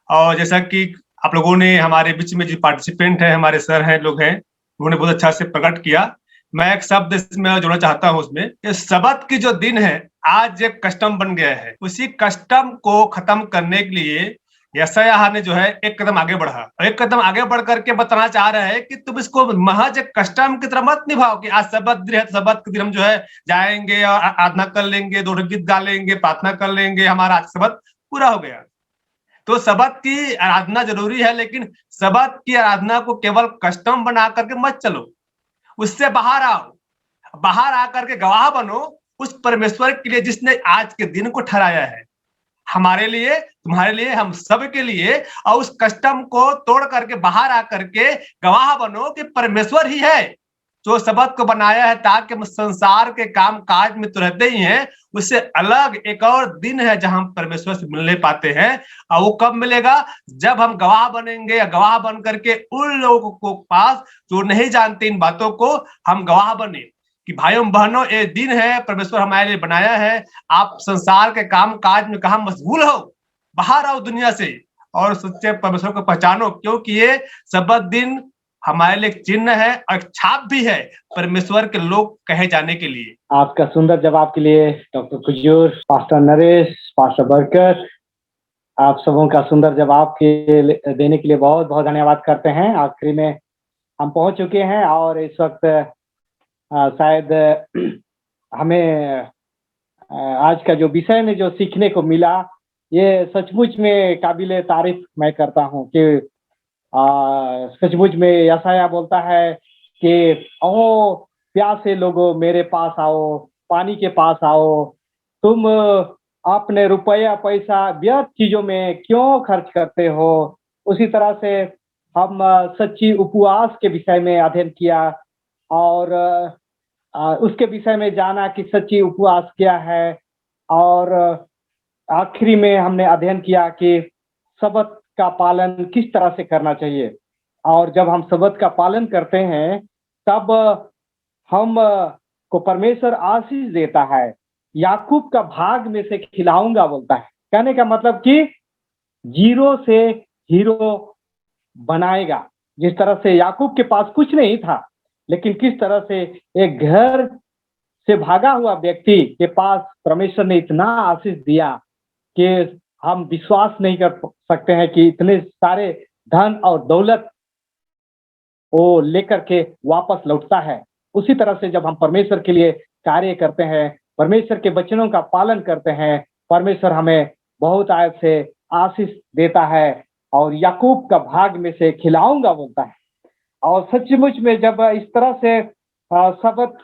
और जैसा कि आप लोगों ने हमारे बीच में जो पार्टिसिपेंट है, हमारे सर हैं, लोग हैं, उन्होंने बहुत अच्छा से प्रकट किया। मैं एक शब्द इसमें जोड़ना चाहता हूं उसमें, कि सबत की जो दिन है आज एक कस्टम बन गया है। उसी कस्टम को खत्म करने के लिए यशायाह ने जो है एक कदम आगे बढ़ा, और एक कदम आगे बढ़ करके बताना चाह रहा है कि तुम इसको महज एक कस्टम की तरह मत निभाओ कि आज सबत दिन है, सबत के दिन हम जो है जाएंगे और आराधना कर लेंगे, 2 गीत गा लेंगे, प्रार्थना कर लेंगे, हमारा आज सबत पूरा हो गया। तो सबत की आराधना जरूरी है, लेकिन सबत की आराधना को केवल कस्टम बना करके मत चलो, उससे बाहर आओ। बाहर आकर के गवाह बनो उस परमेश्वर के लिए जिसने आज के दिन को ठहराया है हमारे लिए, तुम्हारे लिए, हम सब के लिए। और उस कस्टम को तोड़ करके बाहर आकर के गवाह बनो कि परमेश्वर ही है जो सबत को बनाया है, ताकि हम संसार के काम काज में तो रहते ही हैं, उससे अलग एक और दिन है जहां हम परमेश्वर से मिलने पाते हैं। और वो कब मिलेगा? जब हम गवाह बनेंगे, या गवाह बन करके उन लोगों को पास जो नहीं जानते इन बातों को, हम गवाह बने कि भाइयों बहनों ये दिन है परमेश्वर हमारे लिए बनाया है। आप संसार के काम काज में कहाँ मशगूल हो, बाहर आओ दुनिया से और सच्चे परमेश्वर को पहचानो, क्योंकि ये सबत दिन हमारे लिए चिन्ह है और छाप भी है परमेश्वर के लोग कहे जाने के लिए। आपका सुंदर जवाब के लिए doctor Kujur, pastor Naresh, pastor बरकत, आप सबों का सुंदर जवाब देने के लिए बहुत बहुत धन्यवाद करते हैं। आखिरी में हम पहुंच चुके हैं और इस वक्त शायद हमें आज का जो विषय में जो सीखने को मिला, ये सचमुच में काबिले तारीफ मैं करता हूं कि सचमुच में यशायाह बोलता है कि ओ प्यासे लोगों मेरे पास आओ, पानी के पास आओ, तुम अपने रुपया पैसा व्यर्थ चीजों में क्यों खर्च करते हो। उसी तरह से हम सच्ची उपवास के विषय में अध्ययन किया और उसके विषय में जाना कि सच्ची उपवास क्या है, और आखिरी में हमने अध्ययन किया कि सबत का पालन किस तरह से करना चाहिए। और जब हम सबत का पालन करते हैं तब हम को परमेश्वर आशीष देता है। याकूब का भाग में से खिलाऊंगा बोलता है, कहने का मतलब कि जीरो से हीरो बनाएगा। जिस तरह से याकूब के पास कुछ नहीं था, लेकिन किस तरह से एक घर से भागा हुआ व्यक्ति के पास परमेश्वर ने इतना आशीष दिया कि हम विश्वास नहीं कर सकते हैं कि इतने सारे धन और दौलत वो लेकर के वापस लौटता है। उसी तरह से जब हम परमेश्वर के लिए कार्य करते हैं, परमेश्वर के वचनों का पालन करते हैं, परमेश्वर हमें बहुत आयत से आशीष देता है और याकूब का भाग में से खिलाऊंगा बोलता है। और सचमुच में जब इस तरह से शब्द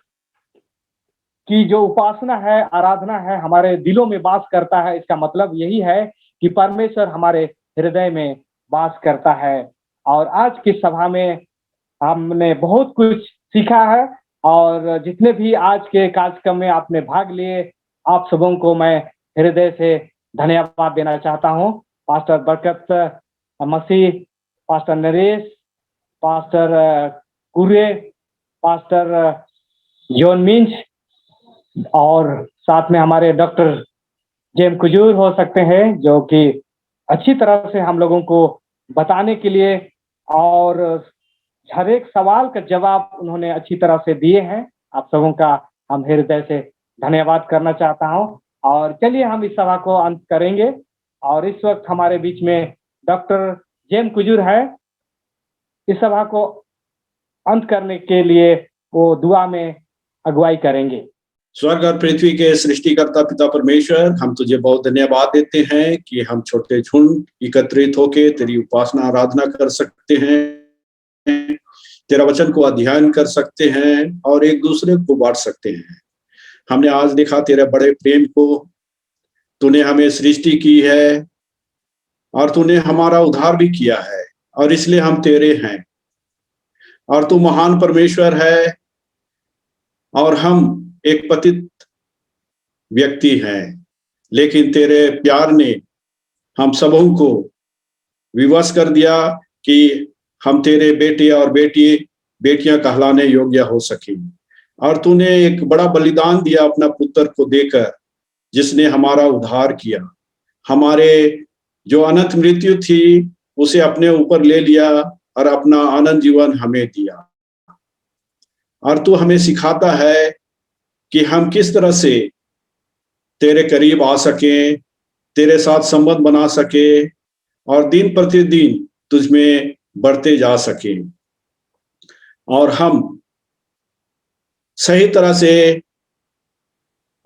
की जो उपासना है, आराधना है, हमारे दिलों में वास करता है, इसका मतलब यही है कि परमेश्वर हमारे हृदय में वास करता है। और आज की सभा में हमने बहुत कुछ सीखा है और जितने भी आज के कार्यक्रम में आपने भाग लिए, आप सबों को मैं हृदय से धन्यवाद देना चाहता हूं। Pastor Barkat Masih, pastor Naresh, pastor Kure, pastor John Minch और साथ में हमारे डॉक्टर जेम कुजूर हो सकते हैं, जो कि अच्छी तरह से हम लोगों को बताने के लिए और हर एक सवाल का जवाब उन्होंने अच्छी तरह से दिए हैं। आप सबों का हम हृदय से धन्यवाद करना चाहता हूं। और चलिए हम इस सभा को अंत करेंगे। और इस वक्त हमारे बीच में डॉक्टर जेम कुजूर है। इस सभा को अंत करने के लिए वो दुआ में अगुवाई करेंगे। स्वर्ग और पृथ्वी के सृष्टिकर्ता पिता परमेश्वर, हम तुझे बहुत धन्यवाद देते हैं कि हम छोटे झुंड एकत्रित होके तेरी उपासना आराधना कर सकते हैं, तेरा वचन को अध्ययन कर सकते हैं और एक दूसरे को बांट सकते हैं। हमने आज देखा तेरे बड़े प्रेम को, तूने हमें सृष्टि की है और तूने हमारा उद्धार भी किया है और इसलिए हम तेरे हैं। और तू महान परमेश्वर है और हम एक पतित व्यक्ति हैं, लेकिन तेरे प्यार ने हम सबों को विवश कर दिया कि हम तेरे बेटे और बेटियां कहलाने योग्य हो सके। और तूने एक बड़ा बलिदान दिया अपना पुत्र को देकर, जिसने हमारा उद्धार किया, हमारे जो अनंत मृत्यु थी उसे अपने ऊपर ले लिया और अपना आनंद जीवन हमें दिया। और तू हमें सिखाता है कि हम किस तरह से तेरे करीब आ सकें, तेरे साथ संबंध बना सके और दिन प्रतिदिन तुझ में बढ़ते जा सके और हम सही तरह से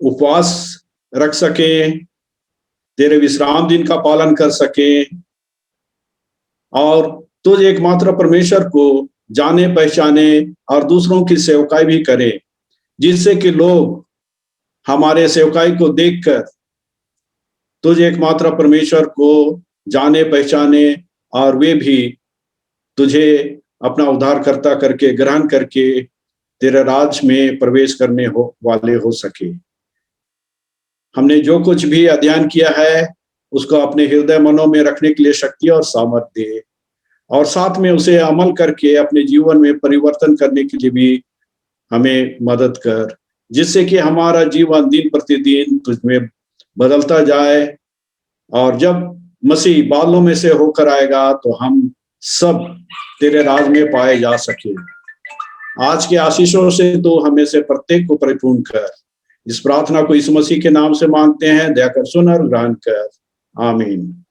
उपवास रख सके, तेरे विश्राम दिन का पालन कर सके और तुझ एकमात्र परमेश्वर को जाने पहचाने और दूसरों की सेवकाई भी करें, जिससे कि लोग हमारे सेवकाई को देखकर तुझ एकमात्र परमेश्वर को जाने पहचाने और वे भी तुझे अपना उद्धारकर्ता करके ग्रहण करके तेरे राज में प्रवेश करने वाले हो सके। हमने जो कुछ भी अध्ययन किया है उसको अपने हृदय मनों में रखने के लिए शक्ति और सामर्थ्य दे और साथ में उसे अमल करके अपने जीवन में परिवर्तन करने के लिए भी हमें मदद कर, जिससे कि हमारा जीवन दिन प्रतिदिन तुझमें बदलता जाए और जब मसीह बादलों में से होकर आएगा तो हम सब तेरे राज में पाए जा सके। आज के आशीषों से तो हमें से प्रत्येक को परिपूर्ण कर। इस प्रार्थना को यीशु मसीह के नाम से मांगते हैं, दया कर सुन और ग्रहण कर। आमीन।